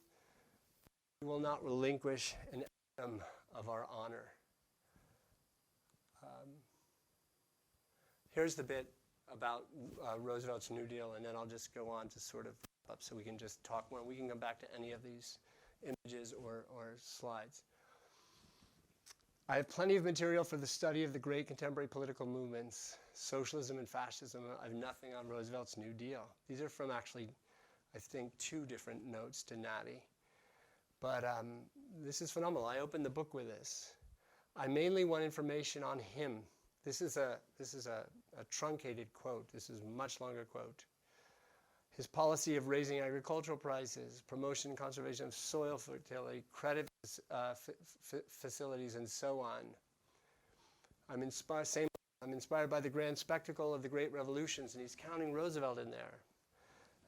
we will not relinquish an atom of our honor. Here's the bit about Roosevelt's New Deal, and then I'll just go on to sort of up so we can just talk more. We can come back to any of these images or slides. I have plenty of material for the study of the great contemporary political movements, socialism and fascism. I have nothing on Roosevelt's New Deal. These are from actually, I think, 2 different notes to Natty. But this is phenomenal. I opened the book with this. I mainly want information on him. This is a truncated quote. This is a much longer quote. His policy of raising agricultural prices, promotion and conservation of soil fertility, credit facilities, and so on. I'm inspired by the grand spectacle of the great revolutions, and he's counting Roosevelt in there.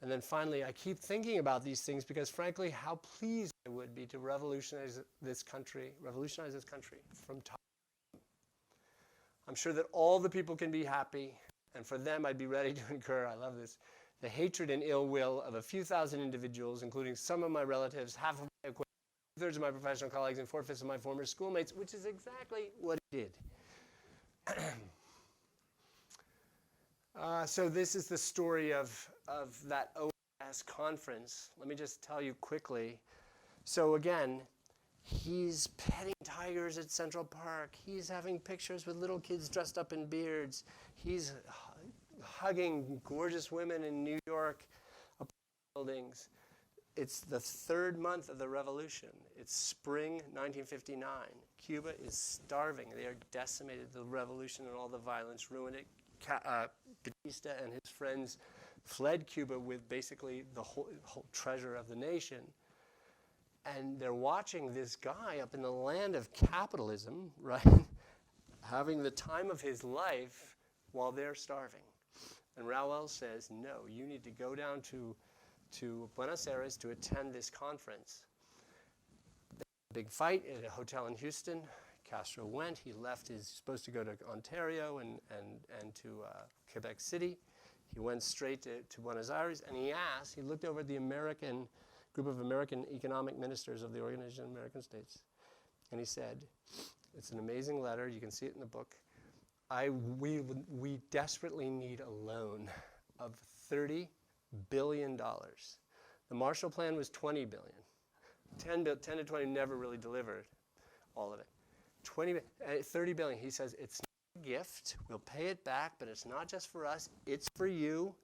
And then finally, I keep thinking about these things because, frankly, how pleased I would be to revolutionize this country from top. I'm sure that all the people can be happy, and for them, I'd be ready to incur, I love this, the hatred and ill will of a few thousand individuals, including some of my relatives, half of my acquaintances, 2/3 of my professional colleagues, and 4/5 of my former schoolmates, which is exactly what he did. So this is the story of that OAS conference. Let me just tell you quickly. So again, he's petting tigers at Central Park. He's having pictures with little kids dressed up in beards. He's hugging gorgeous women in New York buildings. It's the 3rd month of the revolution. It's spring 1959. Cuba is starving. They are decimated. The revolution and all the violence ruined it. Batista and his friends fled Cuba with basically the whole treasure of the nation. And they're watching this guy up in the land of capitalism, right, having the time of his life while they're starving. And Ravel says, no, you need to go down to Buenos Aires to attend this conference. Big fight at a hotel in Houston. Castro went. He left. He's supposed to go to Ontario and to Quebec City. He went straight to Buenos Aires, and he looked over at the group of American economic ministers of the Organization of American States, and he said, it's an amazing letter. You can see it in the book. We desperately need a loan of $30 billion. The Marshall Plan was $20 billion. 10 to 20 never really delivered all of it. 30 billion. He says it's not a gift. We'll pay it back, but it's not just for us. It's for you.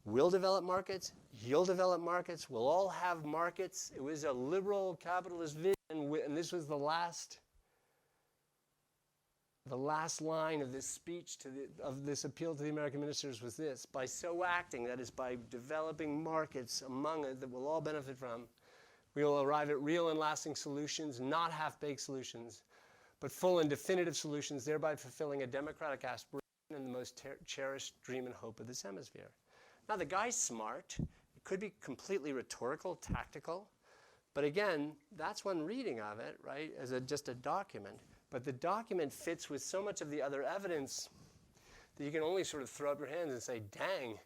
We'll develop markets. You'll develop markets. We'll all have markets. It was a liberal capitalist vision, and this was the last line of this speech of this appeal to the American ministers was this: by so acting, that is, by developing markets among it that we'll all benefit from, we will arrive at real and lasting solutions, not half-baked solutions, but full and definitive solutions, thereby fulfilling a democratic aspiration and the most cherished dream and hope of this hemisphere. Now, the guy's smart. It could be completely rhetorical, tactical, but again, that's one reading of it, right, as just a document. But the document fits with so much of the other evidence that you can only sort of throw up your hands and say, dang,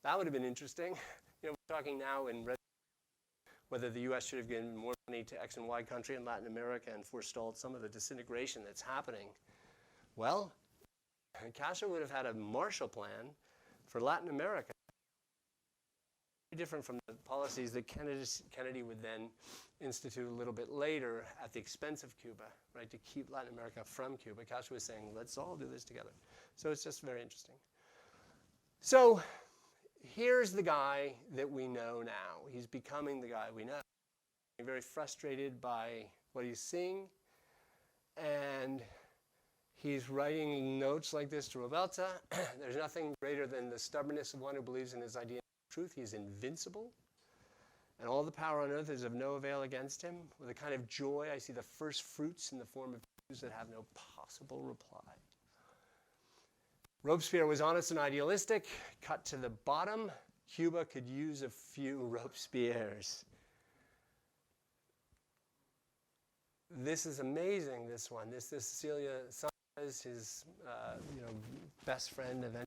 that would have been interesting. You know, we're talking now in whether the U.S. should have given more money to X and Y country in Latin America and forestalled some of the disintegration that's happening. Well, Castro would have had a Marshall Plan for Latin America, very different from the policies that Kennedy would then institute a little bit later at the expense of Cuba, right, to keep Latin America from Cuba. Castro was saying, let's all do this together. So it's just very interesting. So here's the guy that we know now. He's becoming the guy we know. He's very frustrated by what he's seeing, and he's writing notes like this to Welter. There's nothing greater than the stubbornness of one who believes in his idea of truth. He is invincible, and all the power on earth is of no avail against him. With a kind of joy, I see the first fruits in the form of views that have no possible reply. Robespierre was honest and idealistic. Cut to the bottom, Cuba could use a few Robespierres. This is amazing, this one. This is Celia Sanchez, his best friend eventually.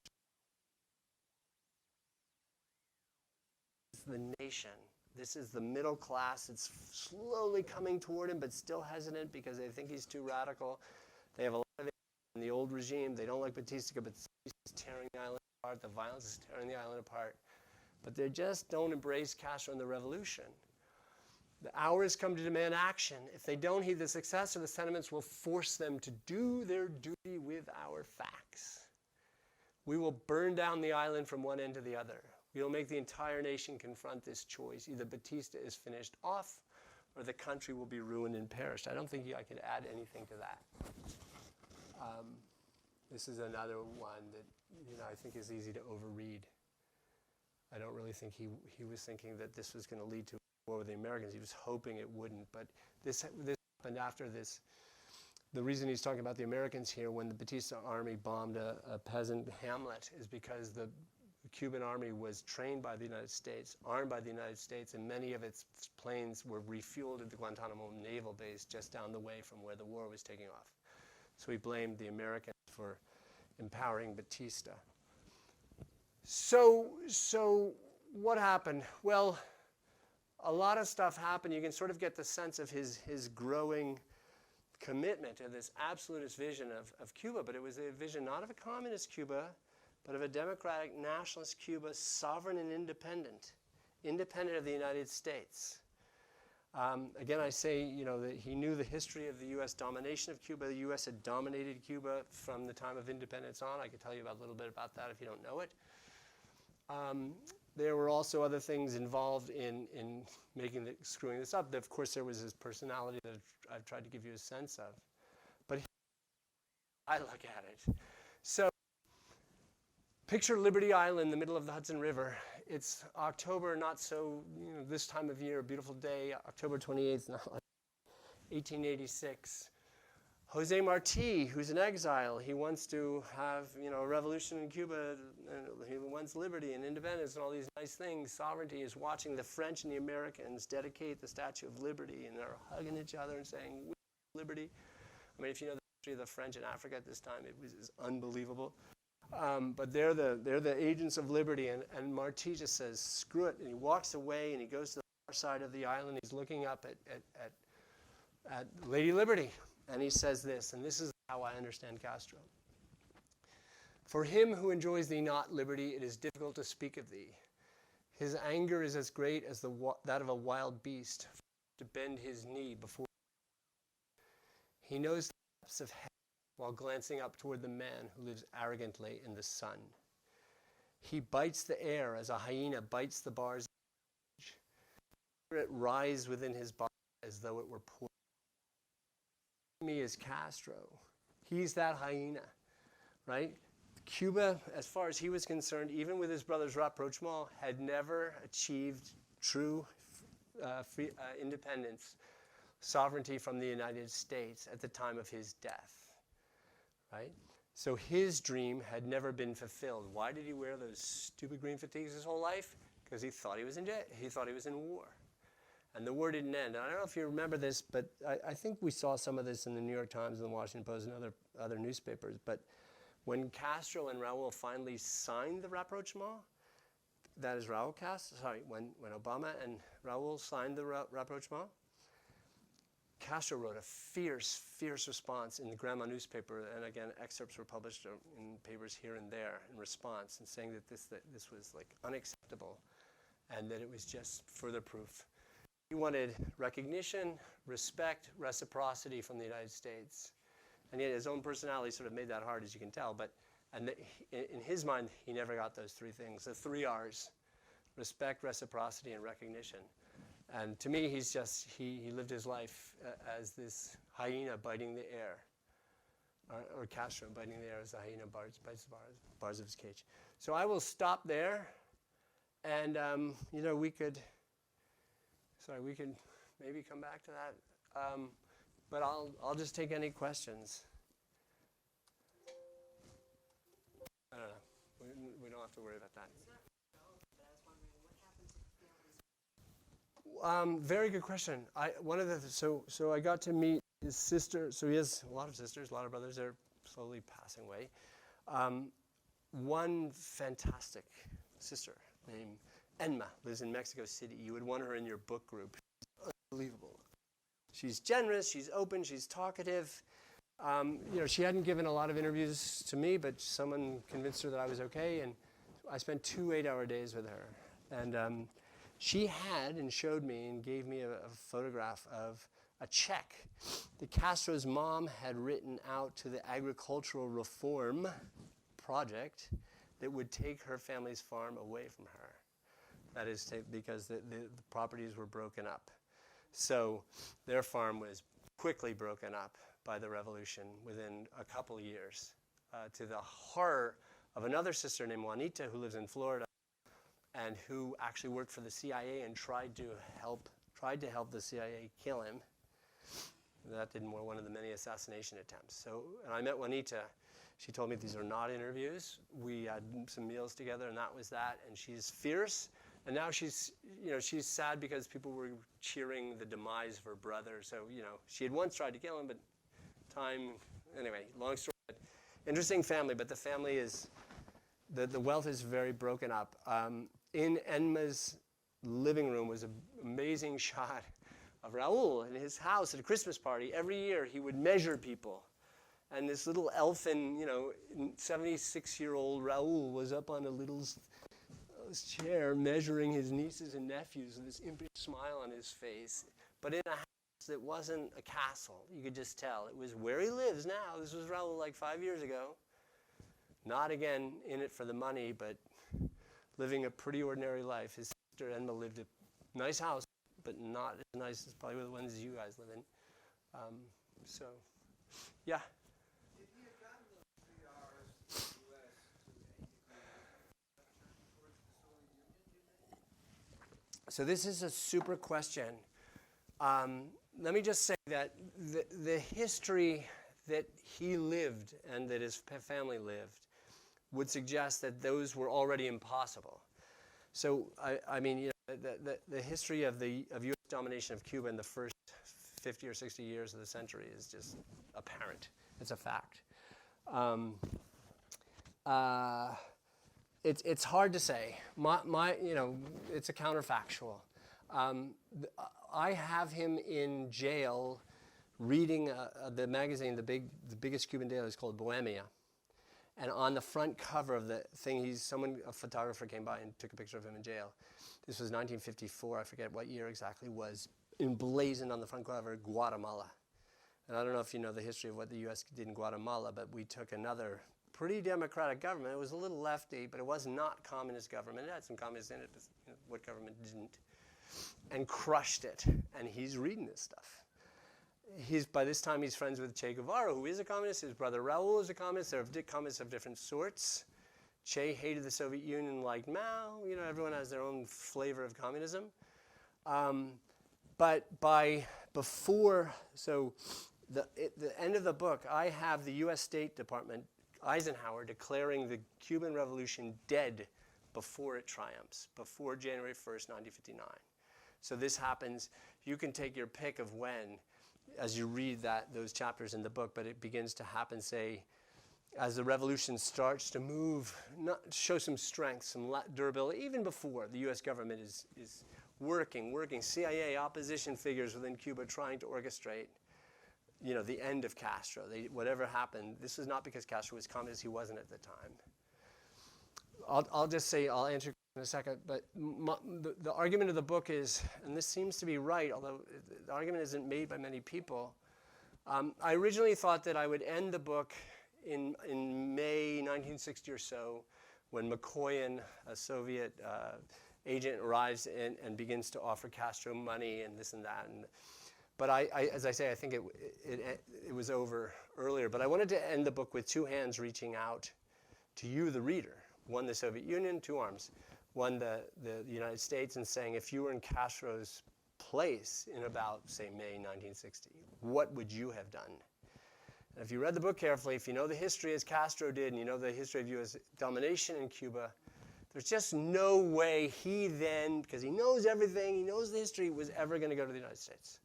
This is the nation. This is the middle class. It's slowly coming toward him, but still hesitant because they think he's too radical. They have a lot of in the old regime. They don't like Batista, but he's tearing the island apart. The violence is tearing the island apart. But they just don't embrace Castro and the revolution. The hour has come to demand action. If they don't heed the success of the sentiments, will force them to do their duty with our facts. We will burn down the island from one end to the other. We will make the entire nation confront this choice. Either Batista is finished off, or the country will be ruined and perished. I don't think I could add anything to that. This is another one that I think is easy to overread. I don't really think he was thinking that this was going to lead to a war with the Americans. He was hoping it wouldn't. But this happened after this. The reason he's talking about the Americans here, when the Batista army bombed a peasant hamlet, is because the the Cuban army was trained by the United States, armed by the United States, and many of its planes were refueled at the Guantanamo naval base just down the way from where the war was taking off. So he blamed the Americans for empowering Batista. So what happened? Well, a lot of stuff happened. You can sort of get the sense of his growing commitment to this absolutist vision of Cuba, but it was a vision not of a communist Cuba, but of a democratic nationalist Cuba, sovereign and independent of the United States. Again, I say, that he knew the history of the U.S. domination of Cuba. The U.S. had dominated Cuba from the time of independence on. I could tell you a little bit about that if you don't know it. There were also other things involved in screwing this up. Of course, there was his personality that I've tried to give you a sense of. But I look at it. So picture Liberty Island in the middle of the Hudson River. It's October, not so, this time of year, a beautiful day, October 28th, 1886. Jose Marti, who's in exile, he wants to have, a revolution in Cuba, and he wants liberty and independence and all these nice things. Sovereignty is watching the French and the Americans dedicate the Statue of Liberty, and they're hugging each other and saying, "We want liberty." I mean, if you know the history of the French in Africa at this time, it was unbelievable. But they're the agents of liberty, and Marti just says, "Screw it," and he walks away, and he goes to the far side of the island. He's looking up at Lady Liberty. And he says this, and this is how I understand Castro. "For him who enjoys thee not, liberty, it is difficult to speak of thee. His anger is as great as that of a wild beast, to bend his knee before. He knows the depths of heaven while glancing up toward the man who lives arrogantly in the sun. He bites the air as a hyena bites the bars of the cage. It rise within his body as though it were poison. Me is Castro. He's that hyena, right? Cuba, as far as he was concerned, even with his brother's rapprochement, had never achieved true independence, sovereignty from the United States at the time of his death, right? So his dream had never been fulfilled. Why did he wear those stupid green fatigues his whole life? Because he thought he was in war. And the war didn't end. And I don't know if you remember this, but I think we saw some of this in the New York Times and the Washington Post and other newspapers. But when Castro and Raul finally signed the rapprochement, that is when Obama and Raul signed the rapprochement, Castro wrote a fierce response in the Grandma newspaper, and again, excerpts were published in papers here and there in response, and saying that this was like unacceptable, and that it was just further proof. He wanted recognition, respect, reciprocity from the United States. And yet his own personality sort of made that hard, as you can tell. In his mind, he never got those three things, the 3 R's: respect, reciprocity, and recognition. And to me, he lived his life as this hyena biting the air, or Castro biting the air as a hyena bites the bars of his cage. So I will stop there, and we could maybe come back to that, but I'll just take any questions. I don't know. We don't have to worry about that. Very good question. So I got to meet his sister. So he has a lot of sisters, a lot of brothers. They're slowly passing away. One fantastic sister named Enma lives in Mexico City. You would want her in your book group. She's unbelievable. She's generous. She's open. She's talkative. She hadn't given a lot of interviews to me, but someone convinced her that I was okay, and I spent 2 8-hour days with her. And she had and showed me and gave me a photograph of a check that Castro's mom had written out to the agricultural reform project that would take her family's farm away from her. That is because the properties were broken up. So their farm was quickly broken up by the revolution within a couple years, to the horror of another sister named Juanita, who lives in Florida, and who actually worked for the CIA and tried to help the CIA kill him. That didn't work, one of the many assassination attempts. And I met Juanita. She told me these are not interviews. We had some meals together, and that was that. And she's fierce. And now she's sad because people were cheering the demise of her brother. So, she had once tried to kill him, but time, anyway, long story. But interesting family, but the family is, the wealth is very broken up. In Enma's living room was an amazing shot of Raul in his house at a Christmas party. Every year he would measure people. And this little elfin, 76-year-old Raul was up on a little chair measuring his nieces and nephews with this impish smile on his face. But in a house that wasn't a castle. You could just tell. It was where he lives now. This was Raul like 5 years ago. Not again in it for the money, but living a pretty ordinary life. His sister Enma lived a nice house, but not as nice as probably the ones you guys live in. Yeah.
If he had gotten those 3 hours in the U.S. towards the Soviet Union, do you think?
So this is a super question. Let me just say that the history that he lived and that his family lived would suggest that those were already impossible. So the history of U.S. domination of Cuba in the first 50 or 60 years of the century is just apparent. It's a fact. It's hard to say. It's a counterfactual. I have him in jail reading the magazine. The biggest Cuban daily is called Bohemia. And on the front cover of the thing, a photographer came by and took a picture of him in jail. This was 1954, I forget what year exactly, was emblazoned on the front cover, Guatemala. And I don't know if you know the history of what the U.S. did in Guatemala, but we took another pretty democratic government. It was a little lefty, but it was not communist government. It had some communists in it, but what government didn't? And crushed it. And he's reading this stuff. By this time, he's friends with Che Guevara, who is a communist. His brother Raul is a communist. There are communists of different sorts. Che hated the Soviet Union like Mao. Everyone has their own flavor of communism. But the end of the book, I have the U.S. State Department, Eisenhower, declaring the Cuban Revolution dead before it triumphs, before January 1st, 1959. So this happens. You can take your pick of when, as you read those chapters in the book, but it begins to happen, say, as the revolution starts to move, show some strength, some durability, even before the U.S. government is working, CIA opposition figures within Cuba trying to orchestrate, the end of Castro. Whatever happened, this is not because Castro was communist, he wasn't at the time. I'll just say, I'll answer in a second, but the argument of the book is, and this seems to be right, although the argument isn't made by many people. I originally thought that I would end the book in May 1960 or so, when McCoyan, a Soviet agent, arrives and begins to offer Castro money and this and that. But as I say, I think it was over earlier. But I wanted to end the book with 2 hands reaching out to you, the reader. One, the Soviet Union, 2 arms. One, the United States, and saying, if you were in Castro's place in about, say, May 1960, what would you have done? And if you read the book carefully, if you know the history as Castro did, and you know the history of U.S. domination in Cuba, there's just no way he then, because he knows everything, he knows the history, was ever going to go to the United States.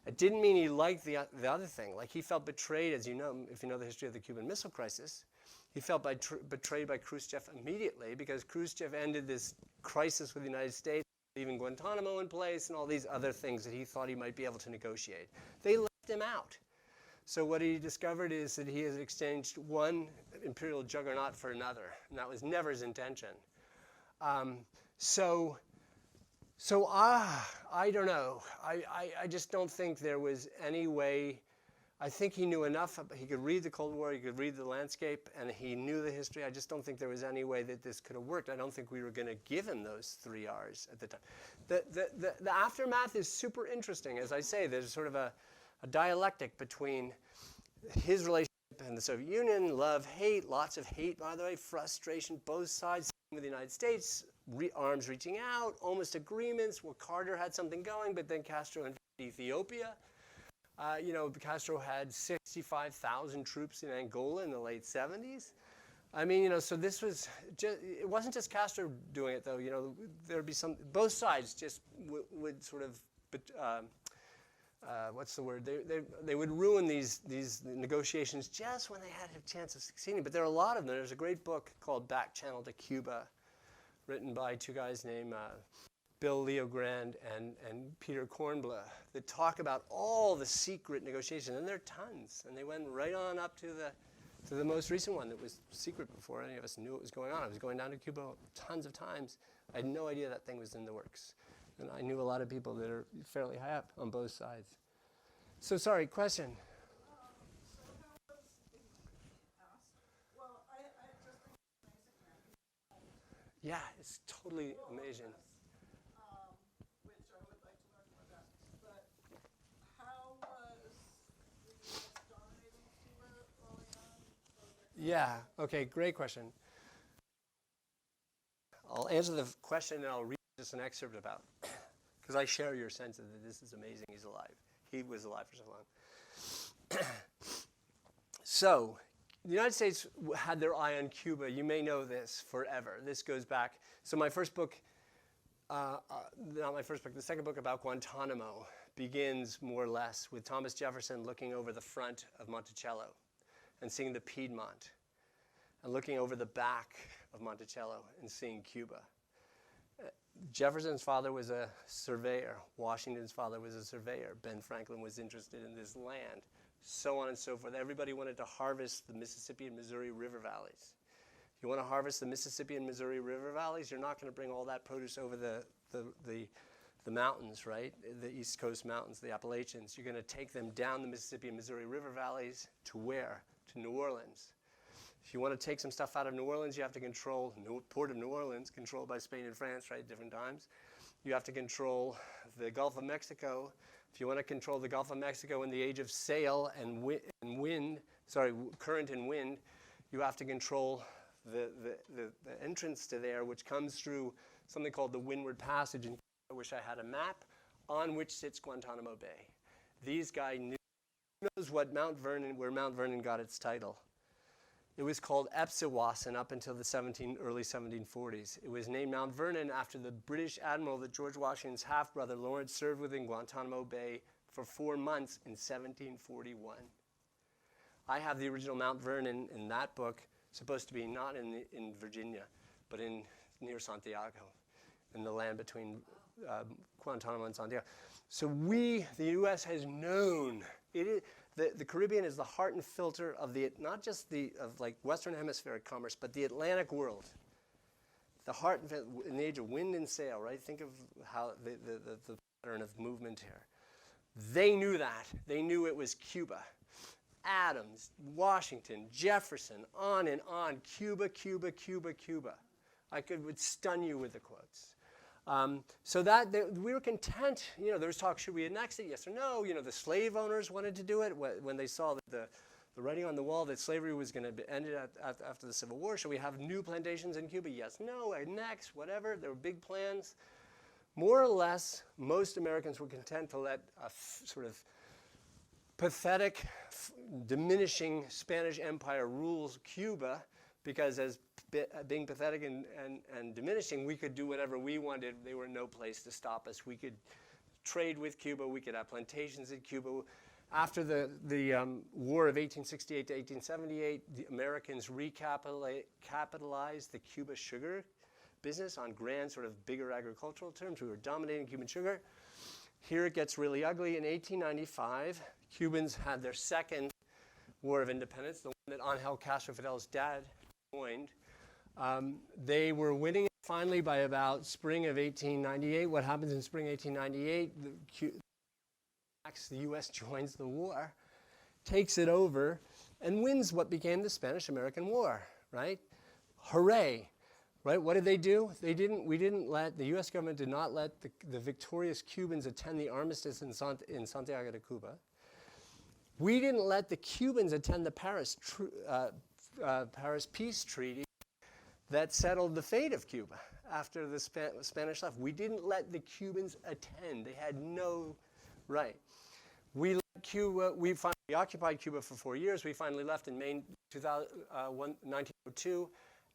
It didn't mean he liked the other thing. Like, he felt betrayed, as you know, if you know the history of the Cuban Missile Crisis. He felt betrayed by Khrushchev immediately, because Khrushchev ended this crisis with the United States, leaving Guantanamo in place and all these other things that he thought he might be able to negotiate. They left him out. So what he discovered is that he has exchanged one imperial juggernaut for another, and that was never his intention. I don't know. I just don't think there was any way. I think he knew enough. He could read the Cold War. He could read the landscape, and he knew the history. I just don't think there was any way that this could have worked. I don't think we were going to give him those 3 R's at the time. The aftermath is super interesting. As I say, there's sort of a dialectic between his relationship and the Soviet Union, love, hate, lots of hate, by the way, frustration, both sides. With the United States, arms reaching out, almost agreements where Carter had something going, but then Castro invaded Ethiopia. Castro had 6 65,000 troops in Angola in the late 70s. I mean, you know, so this was just, it wasn't just Castro doing it, though. You know, there'd be both sides just would sort of, what's the word? They would ruin these negotiations just when they had a chance of succeeding. But there are a lot of them. There's a great book called Back Channel to Cuba, written by two guys named Bill Leogrand and Peter Kornbluh, that talk about all the secret negotiations. And there are tons. And they went right on up to the most recent one that was secret before any of us knew what was going on. I was going down to Cuba tons of times. I had no idea that thing was in the works. And I knew a lot of people that are fairly high up on both sides. So sorry, question?
So how was the past? Well, I just think it's amazing.
Yeah, it's totally amazing.
Which I would like to learn more about. But how was the U.S. dominating Cuba early on?
Yeah, okay, great question. I'll answer the question and I'll read just an excerpt about, because I share your sense that this is amazing he's alive. He was alive for so long. So, the United States had their eye on Cuba. You may know this forever. This goes back, so my first book, not my first book, the second book about Guantanamo begins more or less with Thomas Jefferson looking over the front of Monticello and seeing the Piedmont, and looking over the back of Monticello and seeing Cuba. Jefferson's father was a surveyor. Washington's father was a surveyor. Ben Franklin was interested in this land, so on and so forth. Everybody wanted to harvest the Mississippi and Missouri River valleys. If you want to harvest the Mississippi and Missouri River valleys, you're not going to bring all that produce over the mountains, right? The East Coast mountains, the Appalachians. You're going to take them down the Mississippi and Missouri River valleys to where? To New Orleans. If you want to take some stuff out of New Orleans, you have to control Port of New Orleans, controlled by Spain and France, right, different times. You have to control the Gulf of Mexico. If you want to control the Gulf of Mexico in the age of sail and current and wind, you have to control the entrance to there, which comes through something called the Windward Passage. And I wish I had a map on which sits Guantanamo Bay. These guys knew. Who knows what where Mount Vernon got its title? It was called Epsiwassen up until the early 1740s. It was named Mount Vernon after the British admiral that George Washington's half-brother Lawrence served with in Guantanamo Bay for 4 months in 1741. I have the original Mount Vernon in that book, supposed to be not in Virginia, but near Santiago, in the land between Guantanamo and Santiago. So the U.S. has known. The Caribbean is the heart and filter of not just of Western Hemispheric commerce, but the Atlantic world. The heart in the age of wind and sail, right? Think of how the pattern of movement here. They knew that. They knew it was Cuba. Adams, Washington, Jefferson, on and on. Cuba, Cuba, Cuba, Cuba. I would stun you with the quotes. So that we were content. You know, there was talk: should we annex it? Yes or no? You know, the slave owners wanted to do it when they saw that the writing on the wall that slavery was going to be ended after the Civil War. Should we have new plantations in Cuba? Yes, no, annex, whatever. There were big plans. More or less, most Americans were content to let a sort of pathetic, diminishing Spanish Empire rules Cuba, because as being pathetic and diminishing, we could do whatever we wanted. There were no place to stop us. We could trade with Cuba. We could have plantations in Cuba. After the War of 1868 to 1878, the Americans recapitalized the Cuba sugar business on grand, sort of bigger agricultural terms. We were dominating Cuban sugar. Here it gets really ugly. In 1895, Cubans had their second War of Independence, the one that Angel Castro, Fidel's dad, joined. They were winning it finally by about spring of 1898. What happens in spring 1898? The U.S. joins the war, takes it over, and wins what became the Spanish-American War, right? Hooray, right? What did they do? The U.S. government did not let the victorious Cubans attend the armistice in Santiago de Cuba. We didn't let the Cubans attend the Paris Peace Treaty that settled the fate of Cuba after the Spanish left. We didn't let the Cubans attend. They had no right. We left Cuba. We occupied Cuba for 4 years. We finally left in May 1902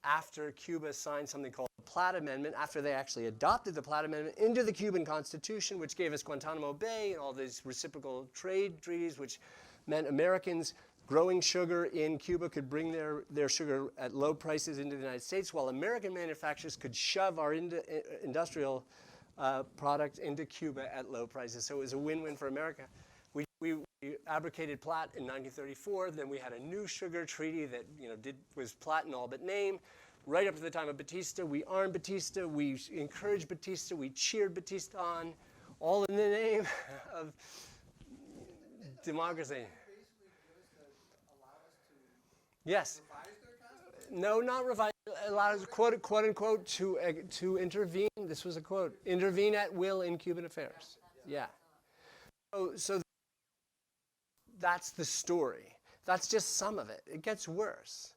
after Cuba signed something called the Platt Amendment, after they actually adopted the Platt Amendment into the Cuban Constitution, which gave us Guantanamo Bay and all these reciprocal trade treaties, which meant Americans growing sugar in Cuba could bring their sugar at low prices into the United States, while American manufacturers could shove our industrial product into Cuba at low prices. So it was a win-win for America. We abrogated Platt in 1934. Then we had a new sugar treaty that was Platt in all but name. Right up to the time of Batista, we armed Batista. We encouraged Batista. We cheered Batista on, all in the name of democracy. Yes. No, not revise. Allowed us, quote unquote, to intervene. This was a quote. Intervene at will in Cuban affairs. Yeah. So that's the story. That's just some of it. It gets worse.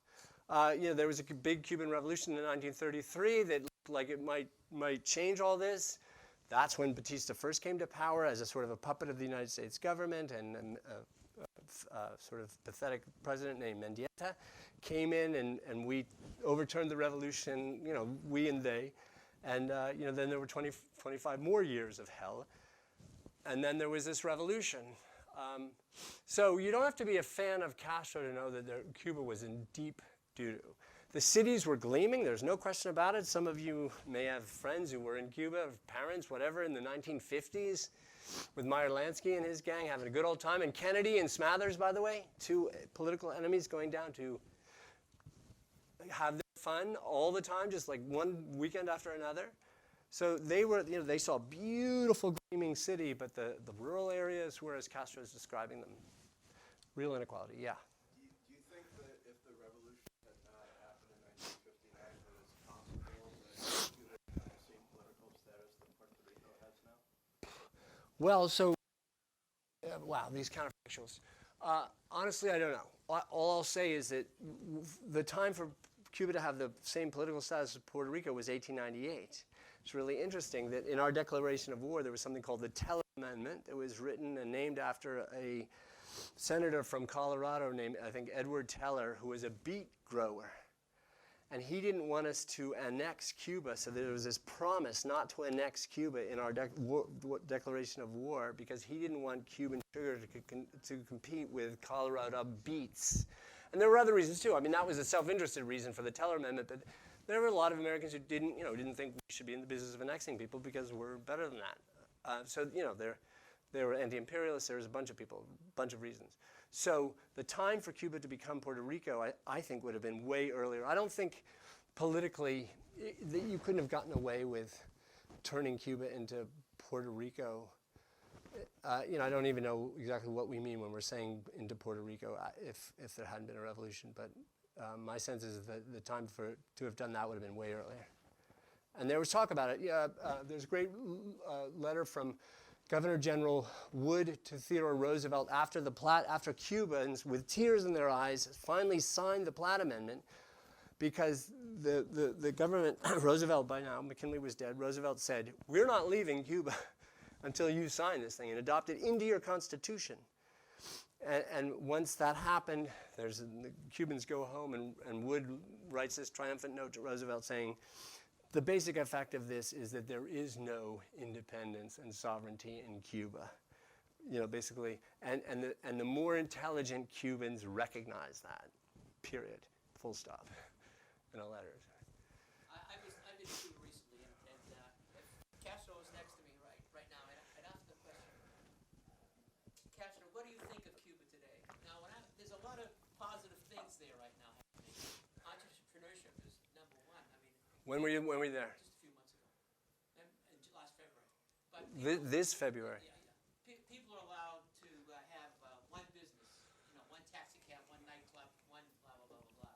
There was a big Cuban revolution in 1933 that looked like it might change all this. That's when Batista first came to power as a sort of a puppet of the United States government, and sort of pathetic president named Mendieta came in, and we overturned the revolution, we and they. And then there were 25 more years of hell. And then there was this revolution. So you don't have to be a fan of Castro to know that Cuba was in deep doo-doo. The cities were gleaming. There's no question about it. Some of you may have friends who were in Cuba, parents, whatever, in the 1950s with Meyer Lansky and his gang having a good old time. And Kennedy and Smathers, by the way, two political enemies going down to have their fun all the time, just like one weekend after another. So they saw a beautiful gleaming city, but the rural areas were, as Castro is describing them, real inequality. Yeah.
Do you think that if the revolution had not happened in 1959, that it's possible that Cuba would have the same political status that Puerto Rico has now?
Well, wow, these counterfactuals. Honestly, I don't know. All I'll say is that the time for Cuba to have the same political status as Puerto Rico was 1898. It's really interesting that in our declaration of war, there was something called the Teller Amendment that was written and named after a senator from Colorado named, I think, Edward Teller, who was a beet grower. And he didn't want us to annex Cuba, so there was this promise not to annex Cuba in our declaration of war, because he didn't want Cuban sugar to compete with Colorado beets. And there were other reasons too. I mean, that was a self-interested reason for the Teller Amendment, but there were a lot of Americans who didn't think we should be in the business of annexing people because we're better than that. They were anti-imperialists. There was a bunch of people, a bunch of reasons. So the time for Cuba to become Puerto Rico, I think, would have been way earlier. I don't think politically that you couldn't have gotten away with turning Cuba into Puerto Rico. I don't even know exactly what we mean when we're saying into Puerto Rico if there hadn't been a revolution. But my sense is that the time to have done that would have been way earlier. And there was talk about it. Yeah, there's a great letter from Governor General Wood to Theodore Roosevelt after Cubans, with tears in their eyes, finally signed the Platt Amendment, because the government, Roosevelt by now, McKinley was dead, Roosevelt said, "We're not leaving Cuba until you sign this thing and adopt it into your Constitution." And once that happened, the Cubans go home, and Wood writes this triumphant note to Roosevelt saying, "The basic effect of this is that there is no independence and sovereignty in Cuba." Basically, and the more intelligent Cubans recognize that, period, full stop, in a letter.
I've been to Cuba recently, and if Castro was next to me right now, I'd ask the question, Castro, what do you think of Cuba today? Now, there's a lot of positive things there right now happening. Entrepreneurship is number one. I mean,
When were you there?
just a few months ago, last February. But
This February.
Yeah. People are allowed to have one business, one taxi cab, one nightclub, one blah blah blah blah blah.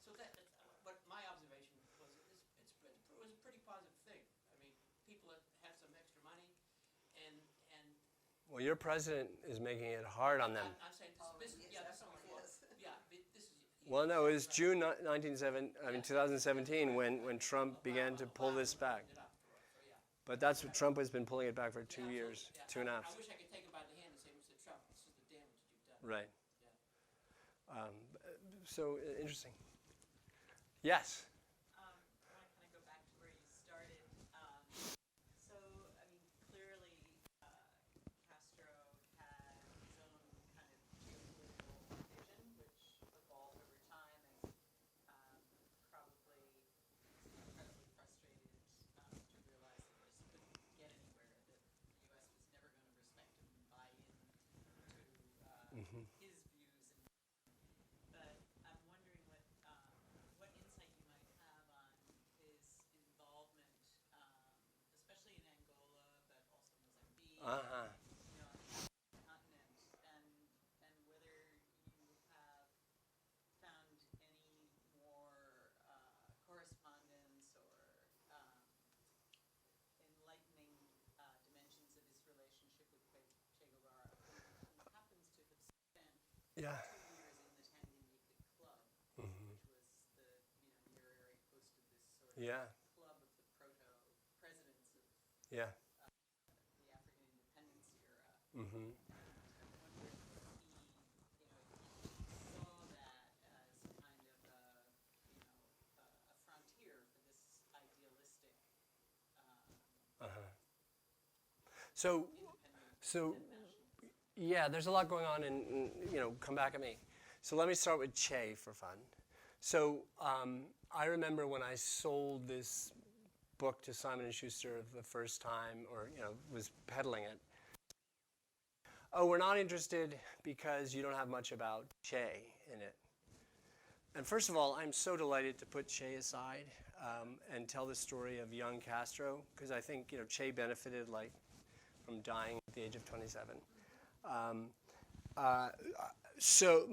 So that's what my observation was. It was a pretty positive thing. I mean, people have some extra money, and
Well, your president is making it hard on them.
I'm saying this yeah, that's something before. Yeah, this is.
Well, no, it was June 2017 when Trump began to pull this back. But that's what Trump has been pulling it back for 2 years, 2.5.
I wish I could take him by the hand and say, Mr. Trump,
Right.
Yeah.
So interesting. Yes.
I want to kind of go back to where you started. So, I mean, clearly, Castro had his own kind of geopolitical vision, which evolved over time, and probably incredibly frustrated to realize that he just couldn't get anywhere, that the U.S. was never going to respect him and buy in to his views. But I'm wondering what insight you might have on his involvement, especially in Angola, but also Mozambique,
Uh-huh.
you know, on the African continent, and whether you have found any more correspondence or enlightening dimensions of his relationship with Che Guevara, who happens to have spent
Yeah.
2 years in the Tanganyika Club,
Mm-hmm.
which was the, near area hosted this sort of
Yeah.
club of the proto-presidents of
Yeah.
the African independence era.
Mm-hmm.
And I'm wondering if he saw that as kind of a frontier for this idealistic
Uh-huh. So,
independent nationalism.
yeah, there's a lot going on, and come back at me. So let me start with Che for fun. So I remember when I sold this book to Simon & Schuster the first time, or was peddling it. Oh, we're not interested because you don't have much about Che in it. And first of all, I'm so delighted to put Che aside and tell the story of young Castro, because I think Che benefited from dying at the age of 27. So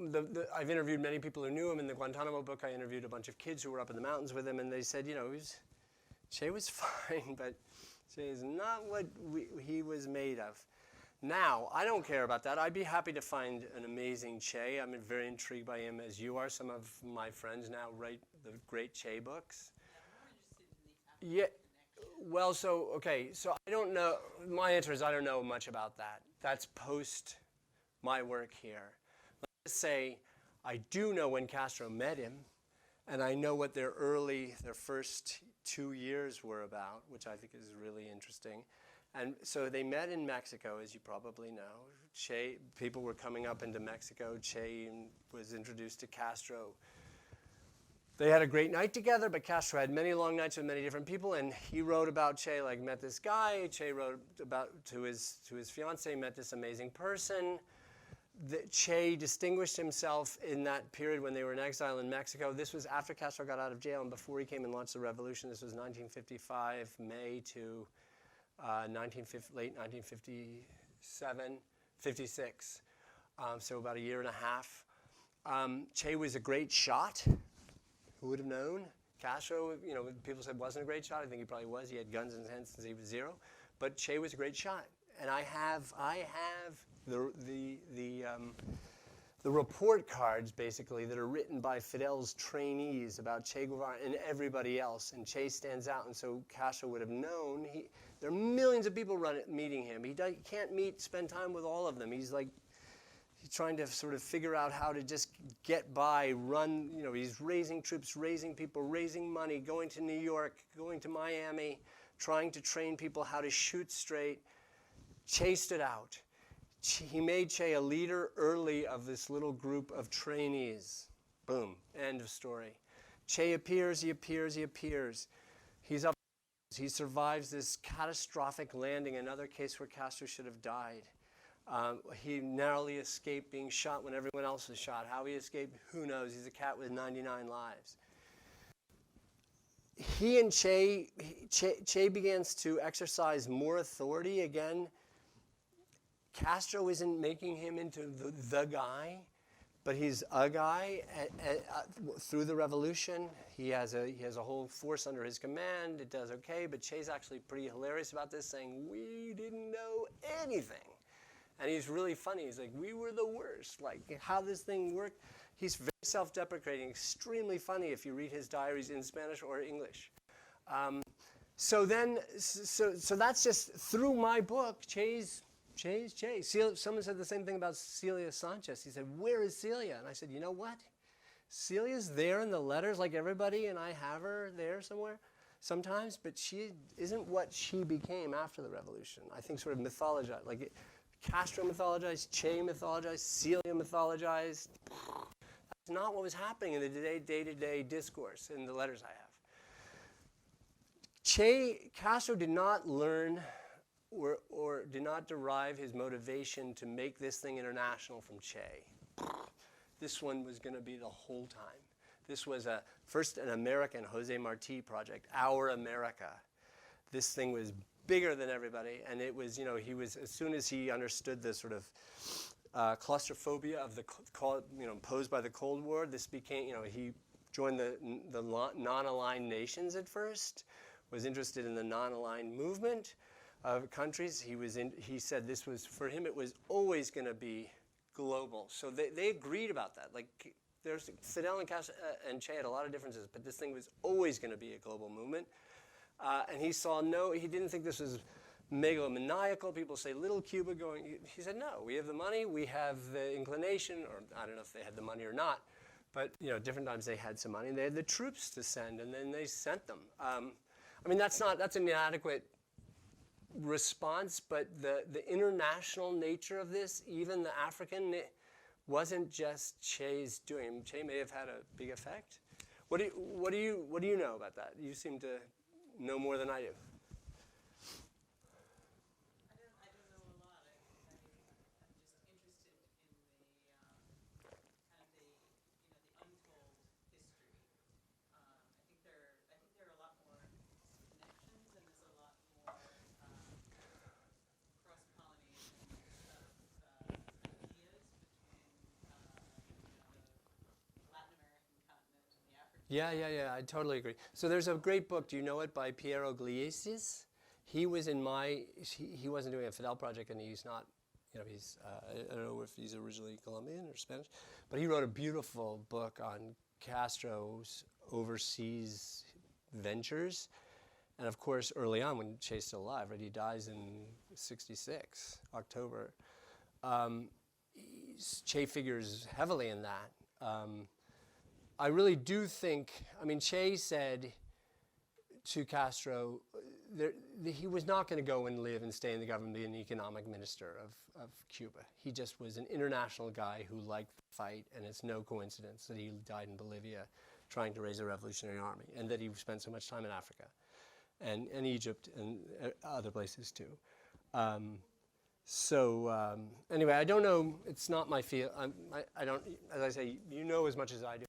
I've interviewed many people who knew him. In the Guantanamo book, I interviewed a bunch of kids who were up in the mountains with him, and they said, Che was fine, but Che is not what he was made of. Now, I don't care about that. I'd be happy to find an amazing Che. I'm very intrigued by him, as you are. Some of my friends now write the great Che books.
I'm more interested in the African connection.
Well, so I don't know. My answer is I don't know much about that. That's post my work here. Let's say I do know when Castro met him, and I know what their first 2 years were about, which I think is really interesting. And so they met in Mexico, as you probably know. Che, people were coming up into Mexico. Che was introduced to Castro. They had a great night together, but Castro had many long nights with many different people, and he wrote about Che, met this guy. Che wrote about to his fiancée, met this amazing person. Che distinguished himself in that period when they were in exile in Mexico. This was after Castro got out of jail and before he came and launched the revolution. This was 1955, May to late 1957, 56. So about a year and a half. Che was a great shot. Who would have known? Castro, people said wasn't a great shot. I think he probably was. He had guns in his hands since he was 0. But Che was a great shot. And I have the report cards, basically, that are written by Fidel's trainees about Che Guevara and everybody else. And Che stands out. And so Castro would have known. There are millions of people meeting him. He can't spend time with all of them. He's trying to sort of figure out how to just get by, run. He's raising troops, raising people, raising money, going to New York, going to Miami, trying to train people how to shoot straight. Che stood out. He made Che a leader early of this little group of trainees. Boom. End of story. Che appears, he appears, he appears. He's up. He survives this catastrophic landing, another case where Castro should have died. He narrowly escaped being shot when everyone else was shot. How he escaped, who knows? He's a cat with 99 lives. He and Che begins to exercise more authority again. Castro isn't making him into the guy, but he's a guy through the revolution. He has a whole force under his command. It does okay, but Che's actually pretty hilarious about this, saying, we didn't know anything. And he's really funny. He's like, we were the worst. How this thing worked. He's very self-deprecating, extremely funny if you read his diaries in Spanish or English. So that's just through my book. Che's Che's Che. Someone said the same thing about Celia Sanchez. He said, where is Celia? And I said, you know what? Celia's there in the letters like everybody, and I have her there somewhere sometimes, but she isn't what she became after the revolution. I think sort of mythologized, like Castro mythologized, Che mythologized, Celia mythologized. That's not what was happening in the day-to-day discourse in the letters I have. Castro did not learn or did not derive his motivation to make this thing international from Che. This one was going to be the whole time. This was first an American Jose Marti project, Our America. This thing was bigger than everybody, and it was, he was, as soon as he understood the sort of claustrophobia of the, posed by the Cold War, this became, he joined the non-aligned nations at first, was interested in the non-aligned movement of countries. He said this was, for him, it was always going to be global. So they agreed about that. Like, Fidel and Castro and Che had a lot of differences, but this thing was always going to be a global movement. And he didn't think this was megalomaniacal. People say little Cuba going. He said, no, we have the money, we have the inclination, or I don't know if they had the money or not, but different times they had some money, and they had the troops to send, and then they sent them. That's an inadequate response, but the international nature of this, even the African, wasn't just Che's doing. Che may have had a big effect. What do you know about that? You seem to know more than I do.
I don't know a lot. I'm just interested in the kind of the untold history. I think there are a lot more connections, and there's a lot more cross-pollination of ideas between the Latin American continent and the African.
Yeah, I totally agree. So there's a great book, do you know it, by Piero Iglesias? He was he wasn't doing a Fidel project, and he's not, I don't know if he's originally Colombian or Spanish, but he wrote a beautiful book on Castro's overseas ventures. And of course, early on, when Che's still alive, right, he dies in '66, October. Che figures heavily in that. I really do think, Che said to Castro he was not going to go and live and stay in the government and be an economic minister of Cuba. He just was an international guy who liked the fight, and it's no coincidence that he died in Bolivia trying to raise a revolutionary army, and that he spent so much time in Africa and Egypt and other places too. Anyway, I don't know, it's not my field. I don't, as I say, you know as much as I do.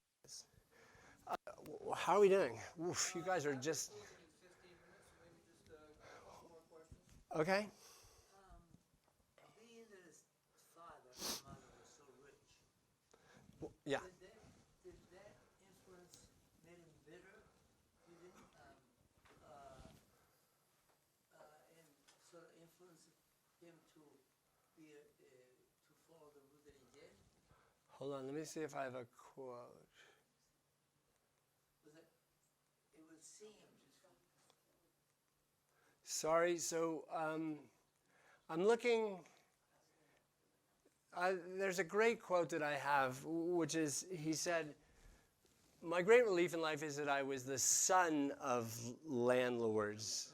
How are we doing? Oof, you guys are just... Okay.
Being that his father and mother were so rich,
Yeah.
did that influence made him bitter? Did it, and sort of influence him to be to follow the route that he did?
Hold on, let me see if I have a quote.
It would seem.
Sorry, so I'm looking. There's a great quote that I have, which is, he said, my great relief in life is that I was the son of landlords.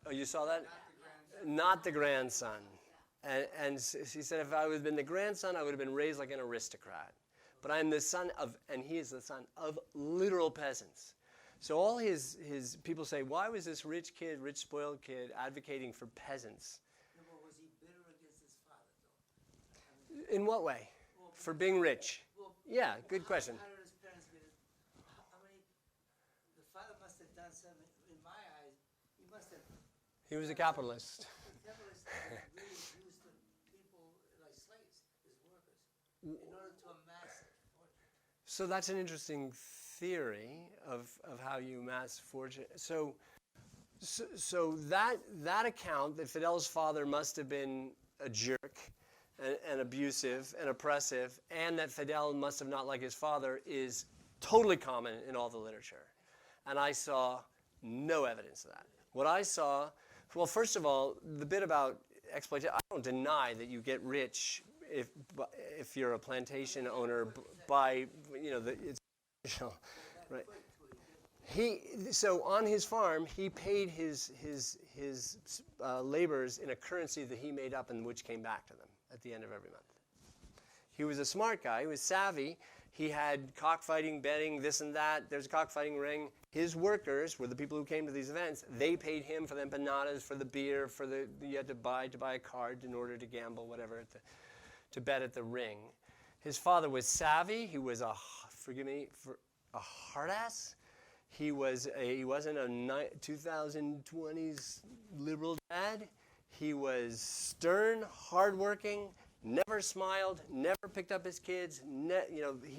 Oh, you saw that? Not the grandson. And he said, if I would have been the grandson, I would have been raised like an aristocrat. But I'm the son of, and he is the son of literal peasants. So all his people say, why was this rich spoiled kid advocating for peasants?
No, but was he bitter against his father, though?
In what way? For being rich? Yeah, good question.
How did his parents get it? The father must have done something, in my eyes, he must have...
He was a capitalist.
Capitalists really used the people like slaves, as workers, in order to amass fortune.
So that's an interesting theory of how you amass fortune. So that account that Fidel's father must have been a jerk and abusive and oppressive, and that Fidel must have not liked his father, is totally common in all the literature. And I saw no evidence of that. What I saw, well, first of all, the bit about exploitation. I don't deny that you get rich if you're a plantation owner by, right. So on his farm, he paid his laborers in a currency that he made up and which came back to them at the end of every month. He was a smart guy. He was savvy. He had cockfighting, betting, this and that. There's a cockfighting ring. His workers were the people who came to these events. They paid him for the empanadas, for the beer, you had to buy a card in order to gamble, whatever, to bet at the ring. His father was savvy. He was a hard ass. He wasn't a 2020s liberal dad. He was stern, hardworking, never smiled, never picked up his kids.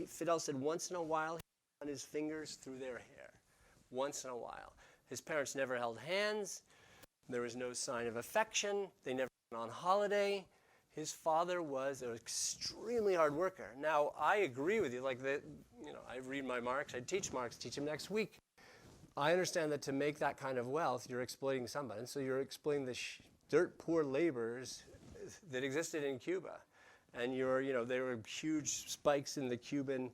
Fidel said once in a while he ran his fingers through their hair. Once in a while. His parents never held hands. There was no sign of affection. They never went on holiday. His father was an extremely hard worker. Now, I agree with you. I read my Marx. I teach Marx. Teach him next week. I understand that to make that kind of wealth, you're exploiting somebody. And so you're exploiting the dirt poor laborers that existed in Cuba. And there were huge spikes in the Cuban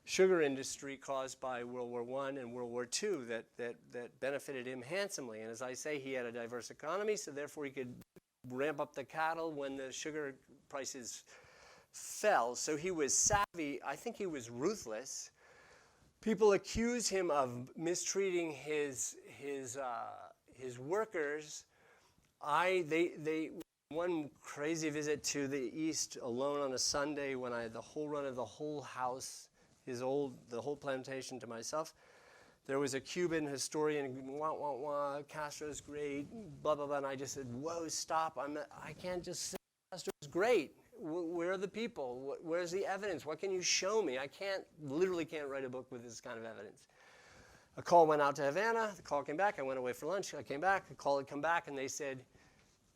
sugar industry caused by World War I and World War II that benefited him handsomely. And as I say, he had a diverse economy, so therefore he could ramp up the cattle when the sugar prices fell. So he was savvy. I think he was ruthless. People accuse him of mistreating his workers. One crazy visit to the East alone on a Sunday when I had the whole run of the whole house, the whole plantation to myself. There was a Cuban historian, wah, wah, wah, Castro's great, blah, blah, blah, and I just said, whoa, stop, I can't just say Castro's great. Where are the people? Where's the evidence? What can you show me? I literally can't write a book with this kind of evidence. A call went out to Havana, the call came back, I went away for lunch, I came back, the call had come back, and they said,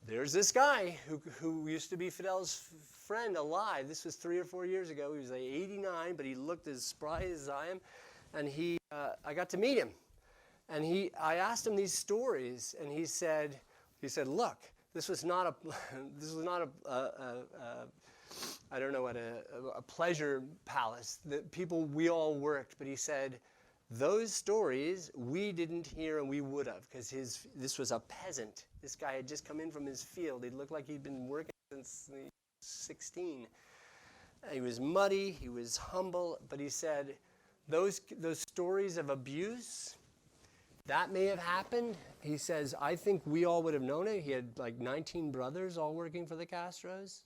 there's this guy who used to be Fidel's friend alive. This was 3 or 4 years ago. He was like 89, but he looked as spry as I am. And I got to meet him. And I asked him these stories, and he said, look, this was not a pleasure palace. We all worked, but he said, those stories we didn't hear and we would have, because this was a peasant. This guy had just come in from his field. He looked like he'd been working since he was 16. He was muddy, he was humble, but he said, those stories of abuse, that may have happened. He says, I think we all would have known it. He had like 19 brothers all working for the Castros.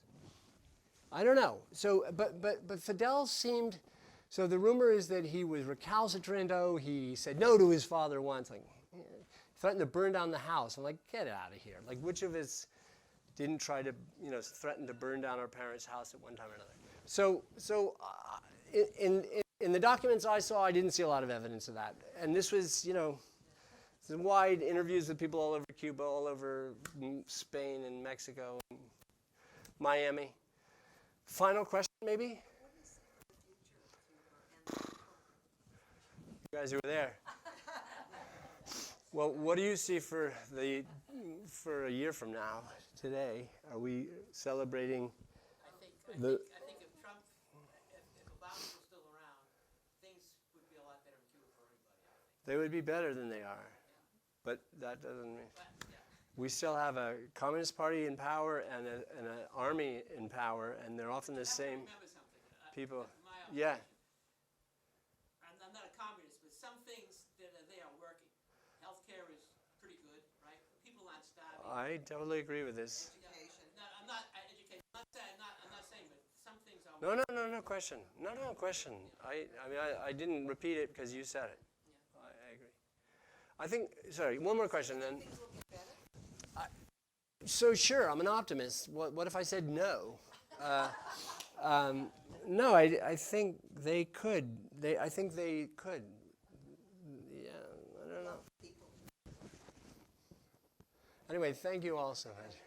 I don't know. So, but Fidel seemed... So the rumor is that he was recalcitrant. He said no to his father once. Threatened to burn down the house. I'm like, get out of here. Like, which of us didn't try to, threaten to burn down our parents' house at one time or another? So in the documents I saw, I didn't see a lot of evidence of that. And this was, some wide interviews with people all over Cuba, all over Spain and Mexico, and Miami. Final question, maybe? You guys who were there. Well, what do you see for a year from now, today? Are we celebrating
I think if Obama was still around, things would be a lot better in Cuba for everybody, I think.
They would be better than they are. Yeah. But that doesn't mean... We still have a Communist Party in power and an army in power, and they're often the same people. Yeah.
I'm not a communist, but some things that they are working. Healthcare is pretty good, right? People aren't starving.
I totally agree with this.
Education. I'm not educated. I'm not saying, but some things are.
No question. No question. I didn't repeat it because you said it. Yeah. I agree. I think. Sorry. One more question then.
Things will get better?
So sure, I'm an optimist. What if I said no? No, I think they could. I think they could. Yeah, I don't know. Anyway, thank you all so much.